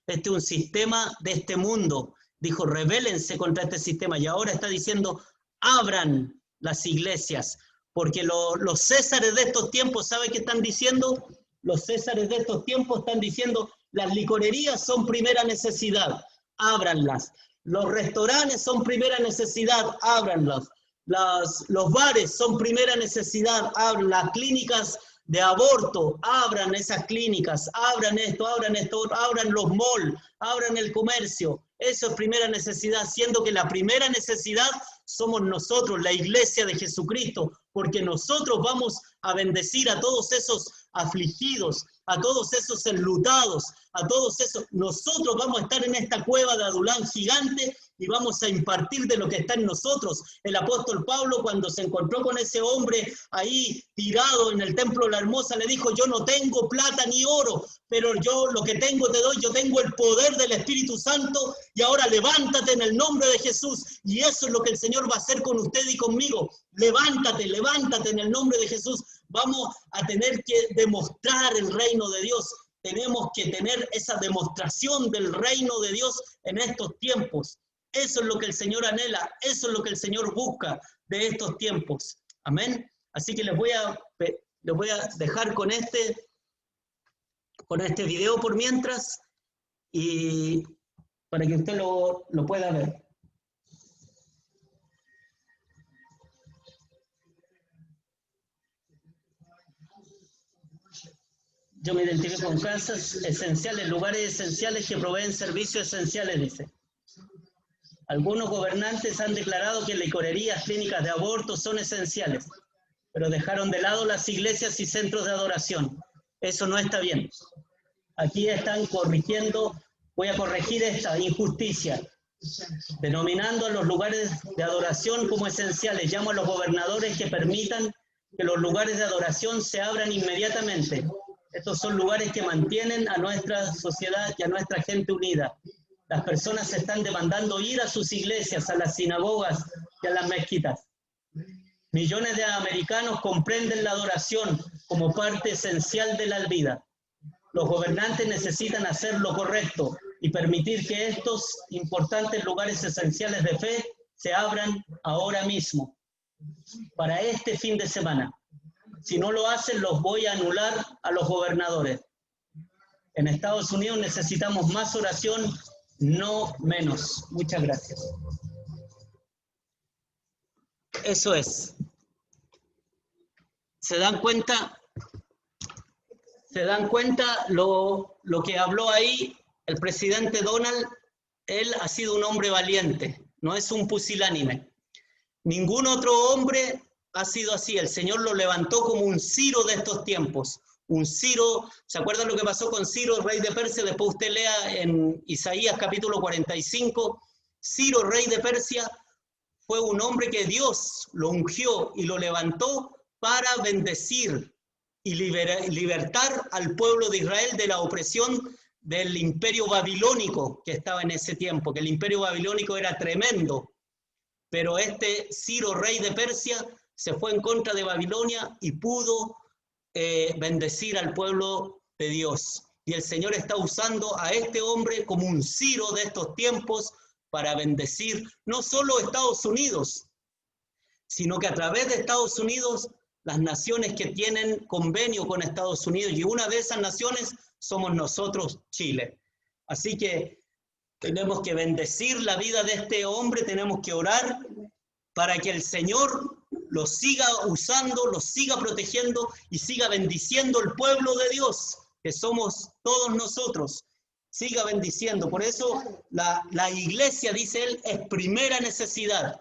este es un sistema de este mundo. Dijo, rebélense contra este sistema, y ahora está diciendo, abran las iglesias, porque los césares de estos tiempos, ¿sabe qué están diciendo? Los césares de estos tiempos están diciendo, las licorerías son primera necesidad, ábranlas. Los restaurantes son primera necesidad, ábranlas. Los bares son primera necesidad, abran. Las clínicas de aborto, abran esas clínicas, abran esto, abran los malls, abran el comercio. Eso es primera necesidad, siendo que la primera necesidad somos nosotros, la iglesia de Jesucristo, porque nosotros vamos a bendecir a todos esos afligidos, a todos esos enlutados, a todos esos. Nosotros vamos a estar en esta cueva de Adulán gigante y vamos a impartir de lo que está en nosotros. El apóstol Pablo, cuando se encontró con ese hombre ahí tirado en el templo de la Hermosa, le dijo, yo no tengo plata ni oro, pero yo lo que tengo te doy, yo tengo el poder del Espíritu Santo, y ahora levántate en el nombre de Jesús. Y eso es lo que el Señor va a hacer con usted y conmigo. Levántate, levántate en el nombre de Jesús. Vamos a tener que demostrar el reino de Dios. Tenemos que tener esa demostración del reino de Dios en estos tiempos. Eso es lo que el Señor anhela, eso es lo que el Señor busca de estos tiempos. Amén. Así que les voy a dejar con este video por mientras, y para que usted lo pueda ver. Yo me identifico con casas esenciales, lugares esenciales que proveen servicios esenciales, dice. Algunos gobernantes han declarado que licorerías, clínicas de aborto son esenciales, pero dejaron de lado las iglesias y centros de adoración. Eso no está bien. Aquí están corrigiendo, voy a corregir esta injusticia, denominando a los lugares de adoración como esenciales. Llamo a los gobernadores que permitan que los lugares de adoración se abran inmediatamente. Estos son lugares que mantienen a nuestra sociedad y a nuestra gente unida. Las personas están demandando ir a sus iglesias, a las sinagogas y a las mezquitas. Millones de americanos comprenden la adoración como parte esencial de la vida. Los gobernantes necesitan hacer lo correcto y permitir que estos importantes lugares esenciales de fe se abran ahora mismo, para este fin de semana. Si no lo hacen, los voy a anular a los gobernadores. En Estados Unidos necesitamos más oración, no menos. Muchas gracias. Eso es. ¿Se dan cuenta? ¿Se dan cuenta lo que habló ahí el presidente Donald? Él ha sido un hombre valiente, no es un pusilánime. Ningún otro hombre ha sido así. El Señor lo levantó como un Ciro de estos tiempos. Un Ciro, ¿se acuerdan lo que pasó con Ciro, rey de Persia? Después usted lea en Isaías capítulo 45. Ciro, rey de Persia, fue un hombre que Dios lo ungió y lo levantó para bendecir y libertar al pueblo de Israel de la opresión del imperio babilónico que estaba en ese tiempo, que el imperio babilónico era tremendo. Pero este Ciro, rey de Persia, se fue en contra de Babilonia y pudo bendecir al pueblo de Dios. Y el Señor está usando a este hombre como un Ciro de estos tiempos para bendecir no solo Estados Unidos, sino que a través de Estados Unidos, las naciones que tienen convenio con Estados Unidos, y una de esas naciones somos nosotros, Chile. Así que tenemos que bendecir la vida de este hombre, tenemos que orar para que el Señor lo siga usando, lo siga protegiendo y siga bendiciendo el pueblo de Dios, que somos todos nosotros. Siga bendiciendo. Por eso la iglesia, dice él, es primera necesidad.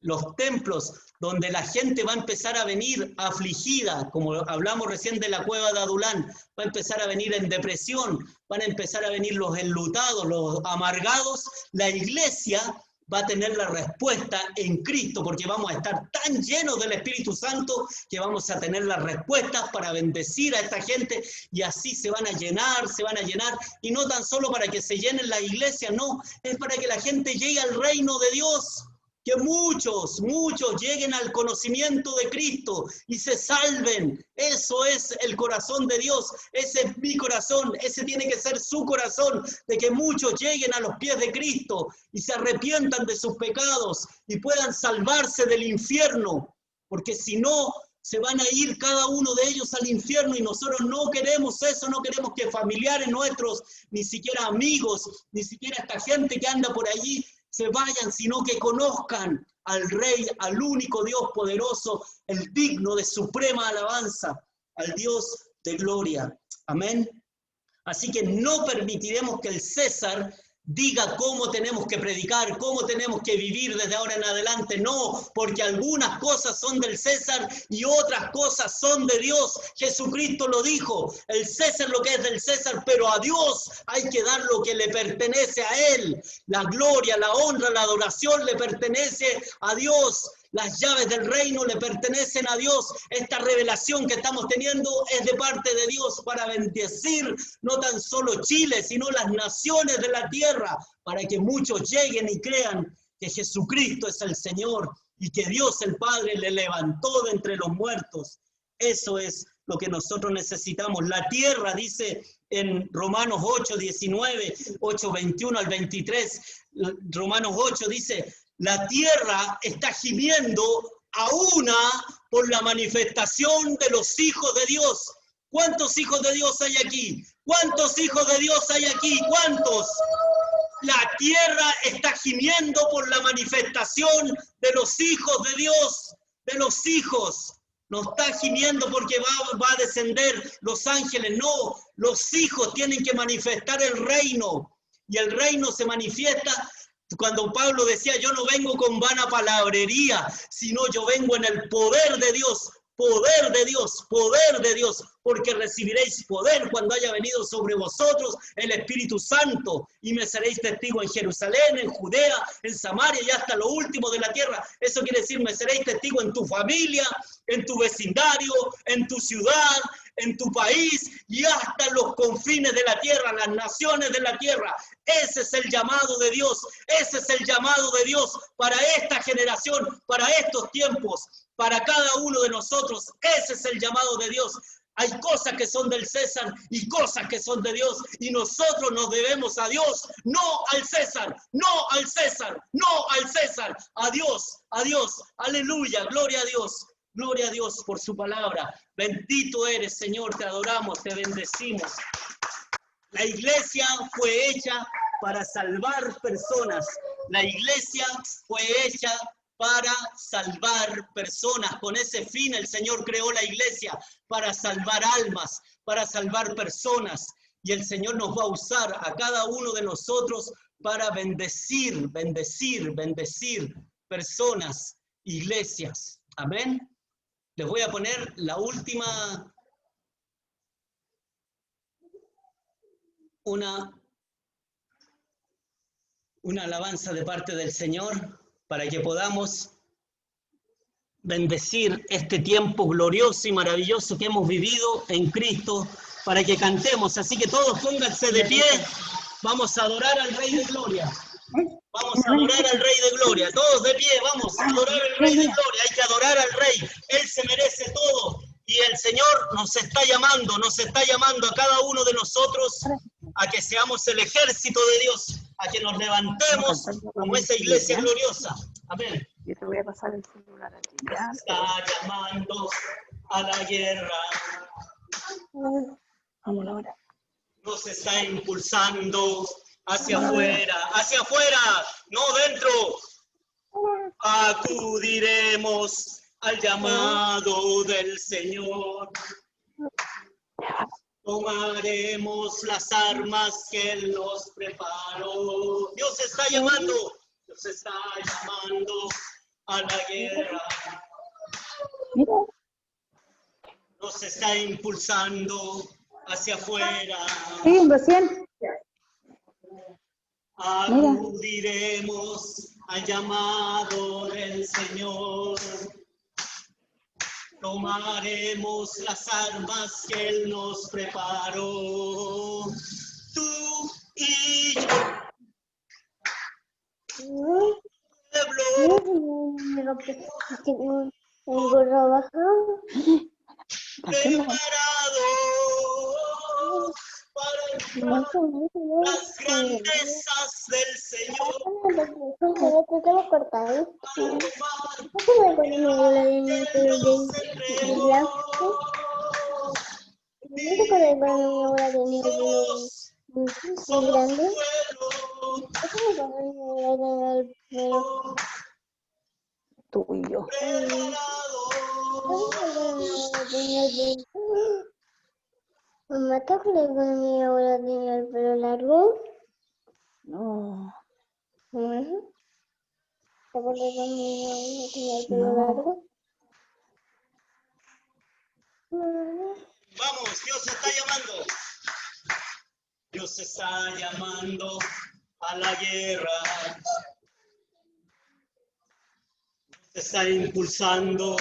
Los templos donde la gente va a empezar a venir afligida, como hablamos recién de la cueva de Adulán, va a empezar a venir en depresión, van a empezar a venir los enlutados, los amargados. La iglesia va a tener la respuesta en Cristo, porque vamos a estar tan llenos del Espíritu Santo que vamos a tener las respuestas para bendecir a esta gente, y así se van a llenar, y no tan solo para que se llenen la iglesia, no, es para que la gente llegue al reino de Dios, que muchos lleguen al conocimiento de Cristo y se salven. Eso es el corazón de Dios, ese es mi corazón, ese tiene que ser su corazón, de que muchos lleguen a los pies de Cristo y se arrepientan de sus pecados y puedan salvarse del infierno, porque si no, se van a ir cada uno de ellos al infierno, y nosotros no queremos eso, no queremos que familiares nuestros, ni siquiera amigos, ni siquiera esta gente que anda por allí, se vayan, sino que conozcan al Rey, al único Dios poderoso, el digno de suprema alabanza, al Dios de gloria. Amén. Así que no permitiremos que el César diga cómo tenemos que predicar, cómo tenemos que vivir desde ahora en adelante. No, porque algunas cosas son del César y otras cosas son de Dios. Jesucristo lo dijo, el César lo que es del César, pero a Dios hay que dar lo que le pertenece a Él. La gloria, la honra, la adoración le pertenece a Dios. Las llaves del reino le pertenecen a Dios. Esta revelación que estamos teniendo es de parte de Dios para bendecir no tan solo Chile, sino las naciones de la tierra, para que muchos lleguen y crean que Jesucristo es el Señor y que Dios el Padre le levantó de entre los muertos. Eso es lo que nosotros necesitamos. La tierra, dice en Romanos 8, 19, 8, 21 al 23, Romanos 8 dice: la tierra está gimiendo aúna por la manifestación de los hijos de Dios. ¿Cuántos hijos de Dios hay aquí? ¿Cuántos hijos de Dios hay aquí? ¿Cuántos? La tierra está gimiendo por la manifestación de los hijos de Dios, de los hijos. No está gimiendo porque va a descender los ángeles, no. Los hijos tienen que manifestar el reino, y el reino se manifiesta. Cuando Pablo decía, yo no vengo con vana palabrería, sino yo vengo en el poder de Dios, poder de Dios, poder de Dios, porque recibiréis poder cuando haya venido sobre vosotros el Espíritu Santo, y me seréis testigo en Jerusalén, en Judea, en Samaria y hasta lo último de la tierra. Eso quiere decir, me seréis testigo en tu familia, en tu vecindario, en tu ciudad, en tu país y hasta los confines de la tierra, las naciones de la tierra. Ese es el llamado de Dios, ese es el llamado de Dios para esta generación, para estos tiempos, para cada uno de nosotros. Ese es el llamado de Dios. Hay cosas que son del César y cosas que son de Dios, y nosotros nos debemos a Dios, no al César, no al César, no al César, a Dios, aleluya, gloria a Dios. Gloria a Dios por su palabra. Bendito eres, Señor, te adoramos, te bendecimos. La iglesia fue hecha para salvar personas. La iglesia fue hecha para salvar personas. Con ese fin el Señor creó la iglesia, para salvar almas, para salvar personas. Y el Señor nos va a usar a cada uno de nosotros para bendecir personas, iglesias. Amén. Les voy a poner la última, una alabanza de parte del Señor para que podamos bendecir este tiempo glorioso y maravilloso que hemos vivido en Cristo, para que cantemos. Así que todos pónganse de pie, vamos a adorar al Rey de Gloria. Vamos a adorar al Rey de Gloria, todos de pie, vamos a adorar al Rey de Gloria, hay que adorar al Rey, Él se merece todo, y el Señor nos está llamando a cada uno de nosotros a que seamos el ejército de Dios, a que nos levantemos como esa iglesia gloriosa. Amén. Yo te voy a pasar el celular a ti. Nos está llamando a la guerra. Vamos ahora. Nos está impulsando hacia afuera, no dentro. Acudiremos al llamado del Señor. Tomaremos las armas que Él nos preparó. Dios está llamando a la guerra. Nos está impulsando hacia afuera. Sí, recién. Acudiremos al llamado del Señor. Tomaremos las armas que Él nos preparó. Tú y yo, pueblo, preparado para las grandezas del Señor. Somos pueblo Tuyo. Mamá, ¿te acuerdas cuando mi abuela tenía el pelo largo? No. Mamá, ¿te acuerdas cuando mi abuela tenía el pelo No. largo? Mamá. Vamos, Dios está llamando. Dios está llamando a la guerra. Dios está impulsando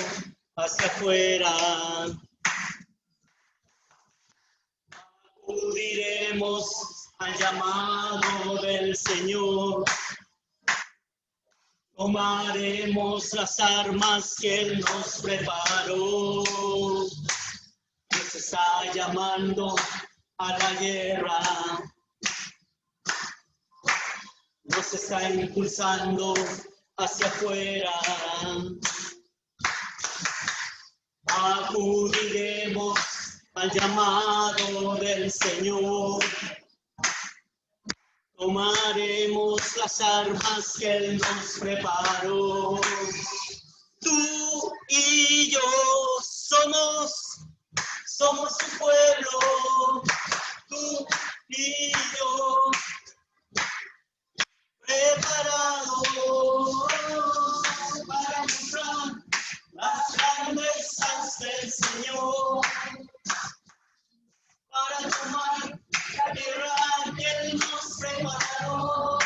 hacia afuera. Acudiremos al llamado del Señor. Tomaremos las armas que Él nos preparó. Dios está llamando a la guerra. Nos está impulsando hacia afuera. Acudiremos al llamado del Señor. Tomaremos las armas que Él nos preparó. Tú y yo somos su pueblo. Tú y yo, preparados para mostrar las grandezas del Señor, para tomar la tierra que Él nos preparó.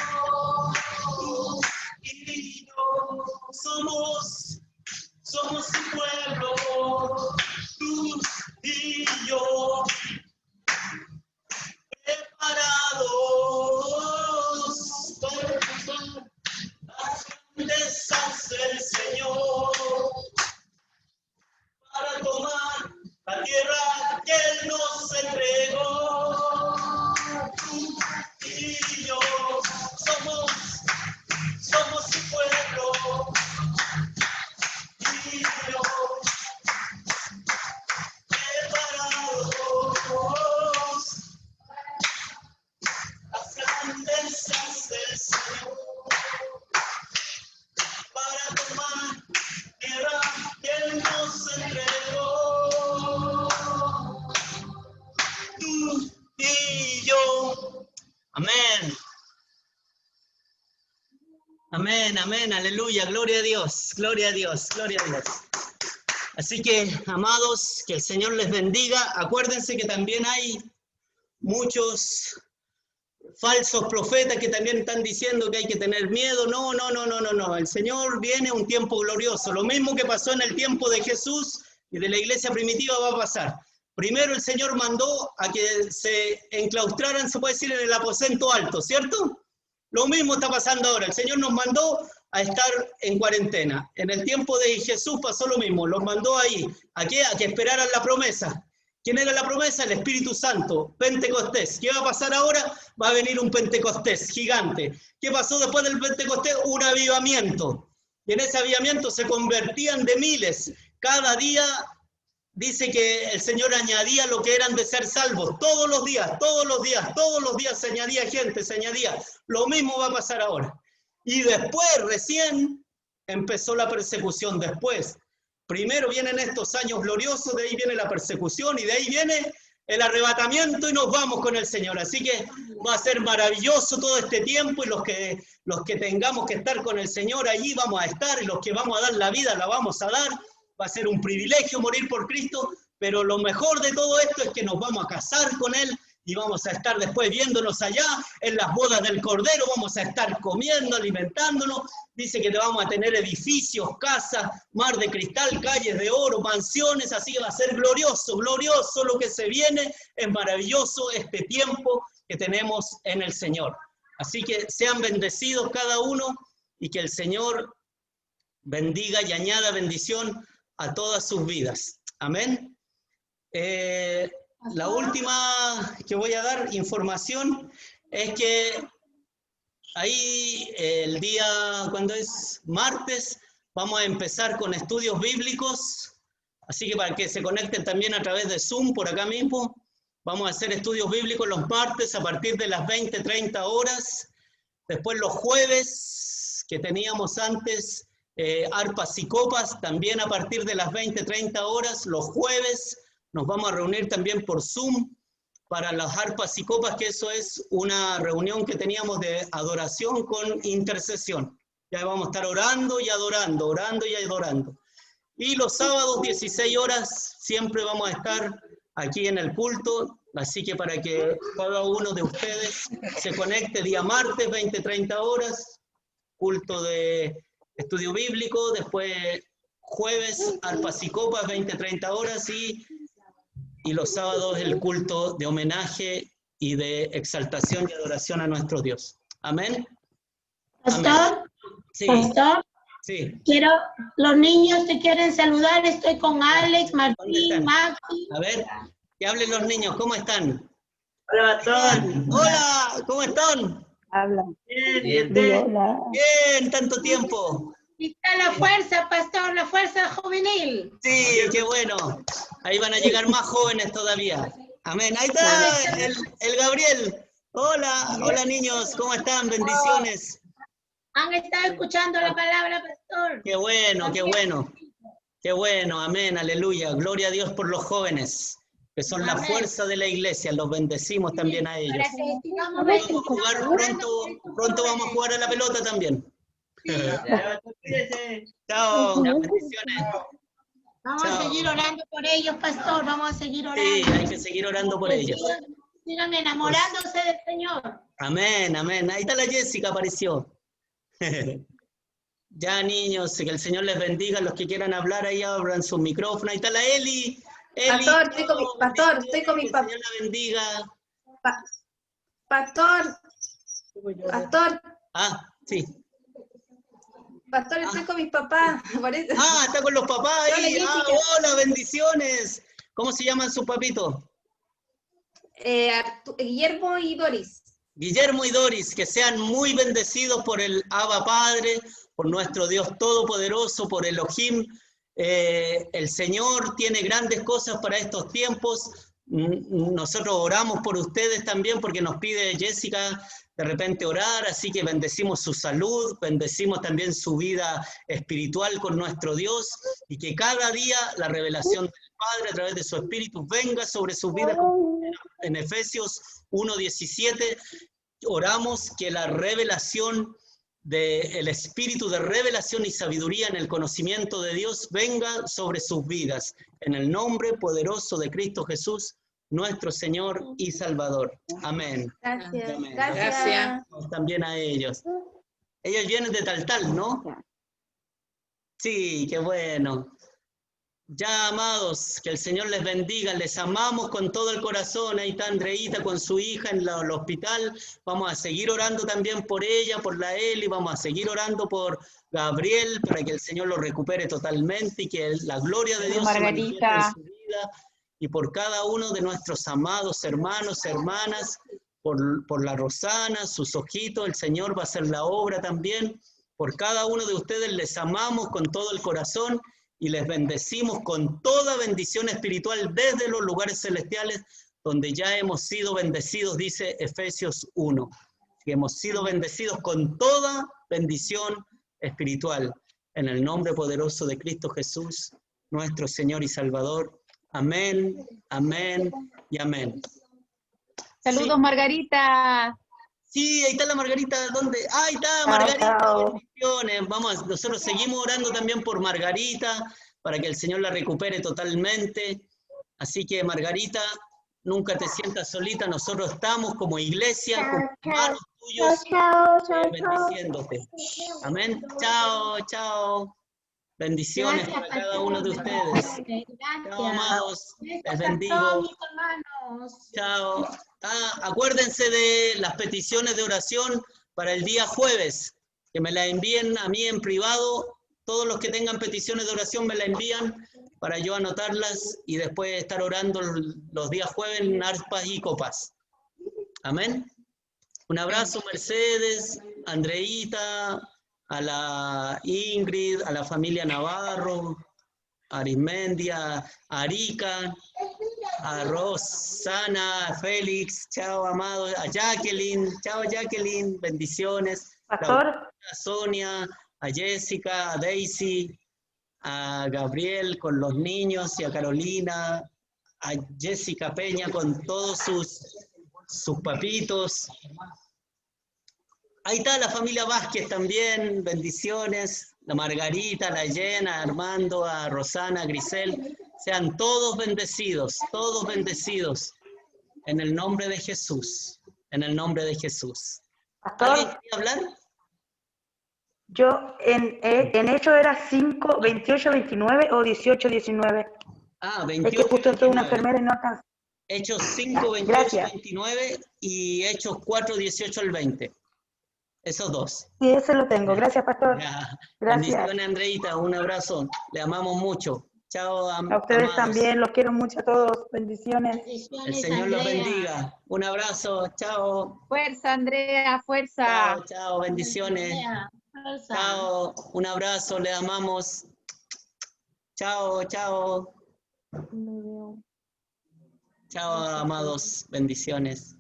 Tú y yo somos su pueblo. Tú y yo, preparados para mostrar las grandezas del Señor, para tomar la tierra que Él nos entregó. Tú y yo somos su pueblo. Y yo, preparados las grandezas del Señor, para tomar tierra que Él nos entregó. Tú y yo. Amén. Amén, amén, aleluya, gloria a Dios, gloria a Dios, gloria a Dios. Así que, amados, que el Señor les bendiga. Acuérdense que también hay muchos falsos profetas que también están diciendo que hay que tener miedo. No. El Señor viene a un tiempo glorioso. Lo mismo que pasó en el tiempo de Jesús y de la iglesia primitiva va a pasar. Primero el Señor mandó a que se enclaustraran, se puede decir, en el aposento alto, ¿cierto? Lo mismo está pasando ahora. El Señor nos mandó a estar en cuarentena. En el tiempo de Jesús pasó lo mismo. Los mandó ahí. ¿A qué? A que esperaran la promesa. ¿Quién era la promesa? El Espíritu Santo, Pentecostés. ¿Qué va a pasar ahora? Va a venir un Pentecostés gigante. ¿Qué pasó después del Pentecostés? Un avivamiento. Y en ese avivamiento se convertían de miles. Cada día dice que el Señor añadía lo que eran de ser salvos. Todos los días se añadía gente, se añadía. Lo mismo va a pasar ahora. Y después, recién, empezó la persecución. Después, primero vienen estos años gloriosos, de ahí viene la persecución y de ahí viene el arrebatamiento y nos vamos con el Señor. Así que va a ser maravilloso todo este tiempo y los que tengamos que estar con el Señor allí vamos a estar y los que vamos a dar la vida la vamos a dar. Va a ser un privilegio morir por Cristo, pero lo mejor de todo esto es que nos vamos a casar con Él y vamos a estar después viéndonos allá en las bodas del Cordero, vamos a estar comiendo, alimentándonos. Dice que vamos a tener edificios, casas, mar de cristal, calles de oro, mansiones, así que va a ser glorioso, glorioso lo que se viene, es maravilloso este tiempo que tenemos en el Señor. Así que sean bendecidos cada uno y que el Señor bendiga y añada bendición a todas sus vidas. Amén. La última que voy a dar información es que ahí el día, cuando es martes, vamos a empezar con estudios bíblicos, así que para que se conecten también a través de Zoom por acá mismo, vamos a hacer estudios bíblicos los martes a partir de las 20-30 horas, después los jueves que teníamos antes, arpas y copas, también a partir de las 20-30 horas, los jueves nos vamos a reunir también por Zoom, para las arpas y copas, que eso es una reunión que teníamos de adoración con intercesión. Ya vamos a estar orando y adorando, orando y adorando. Y los sábados, 16 horas, siempre vamos a estar aquí en el culto, así que para que cada uno de ustedes se conecte día martes, 20-30 horas, culto de estudio bíblico, después jueves, arpas y copas, 20-30 horas, y los sábados el culto de homenaje y de exaltación y adoración a nuestro Dios. Amén. Pastor, Amén. Sí, Pastor, sí. los niños te quieren saludar, estoy con Alex, Martín, Maxi. A ver, que hablen los niños, ¿cómo están? Hola, Pastor. Hola, ¿cómo están? Habla. Bien, Di hola. Bien, tanto tiempo. Está la fuerza, Pastor, la fuerza juvenil. Sí, qué bueno. Ahí van a llegar más jóvenes todavía. Amén. Ahí está el Gabriel. Hola, hola niños, ¿cómo están? Bendiciones. Han estado escuchando la palabra, Pastor. Qué bueno, qué bueno. Qué bueno, amén, aleluya. Gloria a Dios por los jóvenes, que son la Amén. fuerza de la iglesia. Los bendecimos también a ellos. Para que sigamos Vamos a jugar pronto vamos a jugar a la pelota también. Chao, bendiciones. Vamos Chao. a seguir orando por ellos, Pastor, vamos a seguir orando. Sí, hay que seguir orando por ellos. Sigan enamorándose del Señor. Amén, amén. Ahí está la Jessica, apareció. Ya, niños, que el Señor les bendiga. Los que quieran hablar, ahí abran su micrófono. Ahí está la Eli. Pastor, estoy con mi papá. Que el Señor la bendiga. Pastor. Ah, sí. Pastor, estoy con mis papás. Ah, está con los papás Hola, ahí. Jessica. Hola, bendiciones. ¿Cómo se llaman sus papitos? Guillermo y Doris. Guillermo y Doris, que sean muy bendecidos por el Abba Padre, por nuestro Dios Todopoderoso, por Elohim. El Señor tiene grandes cosas para estos tiempos. Nosotros oramos por ustedes también, porque nos pide Jessica de repente orar, así que bendecimos su salud, bendecimos también su vida espiritual con nuestro Dios, y que cada día la revelación del Padre a través de su Espíritu venga sobre sus vidas. En Efesios 1:17 oramos que la revelación del Espíritu de revelación y sabiduría en el conocimiento de Dios venga sobre sus vidas, en el nombre poderoso de Cristo Jesús, nuestro Señor y Salvador. Amén. Gracias. Amén. Gracias. También a ellos. Ellos vienen de Taltal, ¿no? Sí, qué bueno. Ya, amados, que el Señor les bendiga, les amamos con todo el corazón. Ahí está Andreita con su hija en el hospital. Vamos a seguir orando también por ella, por la Eli, vamos a seguir orando por Gabriel, para que el Señor lo recupere totalmente y que la gloria de Dios se manifieste en su vida, y por cada uno de nuestros amados hermanos, hermanas, por la Rosana, sus ojitos, el Señor va a hacer la obra también. Por cada uno de ustedes les amamos con todo el corazón y les bendecimos con toda bendición espiritual desde los lugares celestiales, donde ya hemos sido bendecidos, dice Efesios 1. Que hemos sido bendecidos con toda bendición espiritual, en el nombre poderoso de Cristo Jesús, nuestro Señor y Salvador. Amén, amén y amén. Saludos, Sí. Margarita. Sí, ahí está la Margarita. ¿Dónde? Ahí está Margarita. Chao. Bendiciones. Vamos, nosotros seguimos orando también por Margarita, para que el Señor la recupere totalmente. Así que Margarita, nunca te sientas solita, nosotros estamos como iglesia, como hermanos Chao, tuyos, chao, chao, chao. bendiciéndote. Amén. Chao, chao. Bendiciones Gracias, para cada uno de ustedes. Chao, Gracias. amados. Les Besos a bendigo. todos mis hermanos. Chao. Acuérdense de las peticiones de oración para el día jueves, que me la envíen a mí en privado. Todos los que tengan peticiones de oración me la envían para yo anotarlas y después estar orando los días jueves en arpas y copas. Amén. Un abrazo, Mercedes, Andreita, a la Ingrid, a la familia Navarro, a Arismendia, a Arica, a Rosana, a Félix, chao, amado, a Jacqueline, chao, Jacqueline, bendiciones. Pastor, A Sonia, a Jessica, a Daisy, a Gabriel con los niños y a Carolina, a Jessica Peña con todos sus papitos. Ahí está la familia Vázquez también, bendiciones. La Margarita, la Yena, a Armando, a Rosana, a Grisel. Sean todos bendecidos en el nombre de Jesús. En el nombre de Jesús. ¿Alguien pastor, quería hablar? yo en hecho era 5, 28, 29 o 18, 19. Ah, Es 28, que justo entró una 29. enfermera y no alcanzó. Hechos 5, 28, Gracias. 29 y Hechos 4, 18 al 20. Esos dos. Sí, ese lo tengo. Gracias, pastor. Ya. Gracias. Bendiciones, Andreita. Un abrazo. Le amamos mucho. Chao, A ustedes amados. también, los quiero mucho a todos. Bendiciones. El Bendiciones, Señor los Andrea. bendiga. Un abrazo. Chao. Fuerza, Andrea, fuerza. Chao, chao. Bendiciones. Andrea, fuerza. Chao. Un abrazo. Le amamos. Chao, chao. Chao, amados. Bendiciones.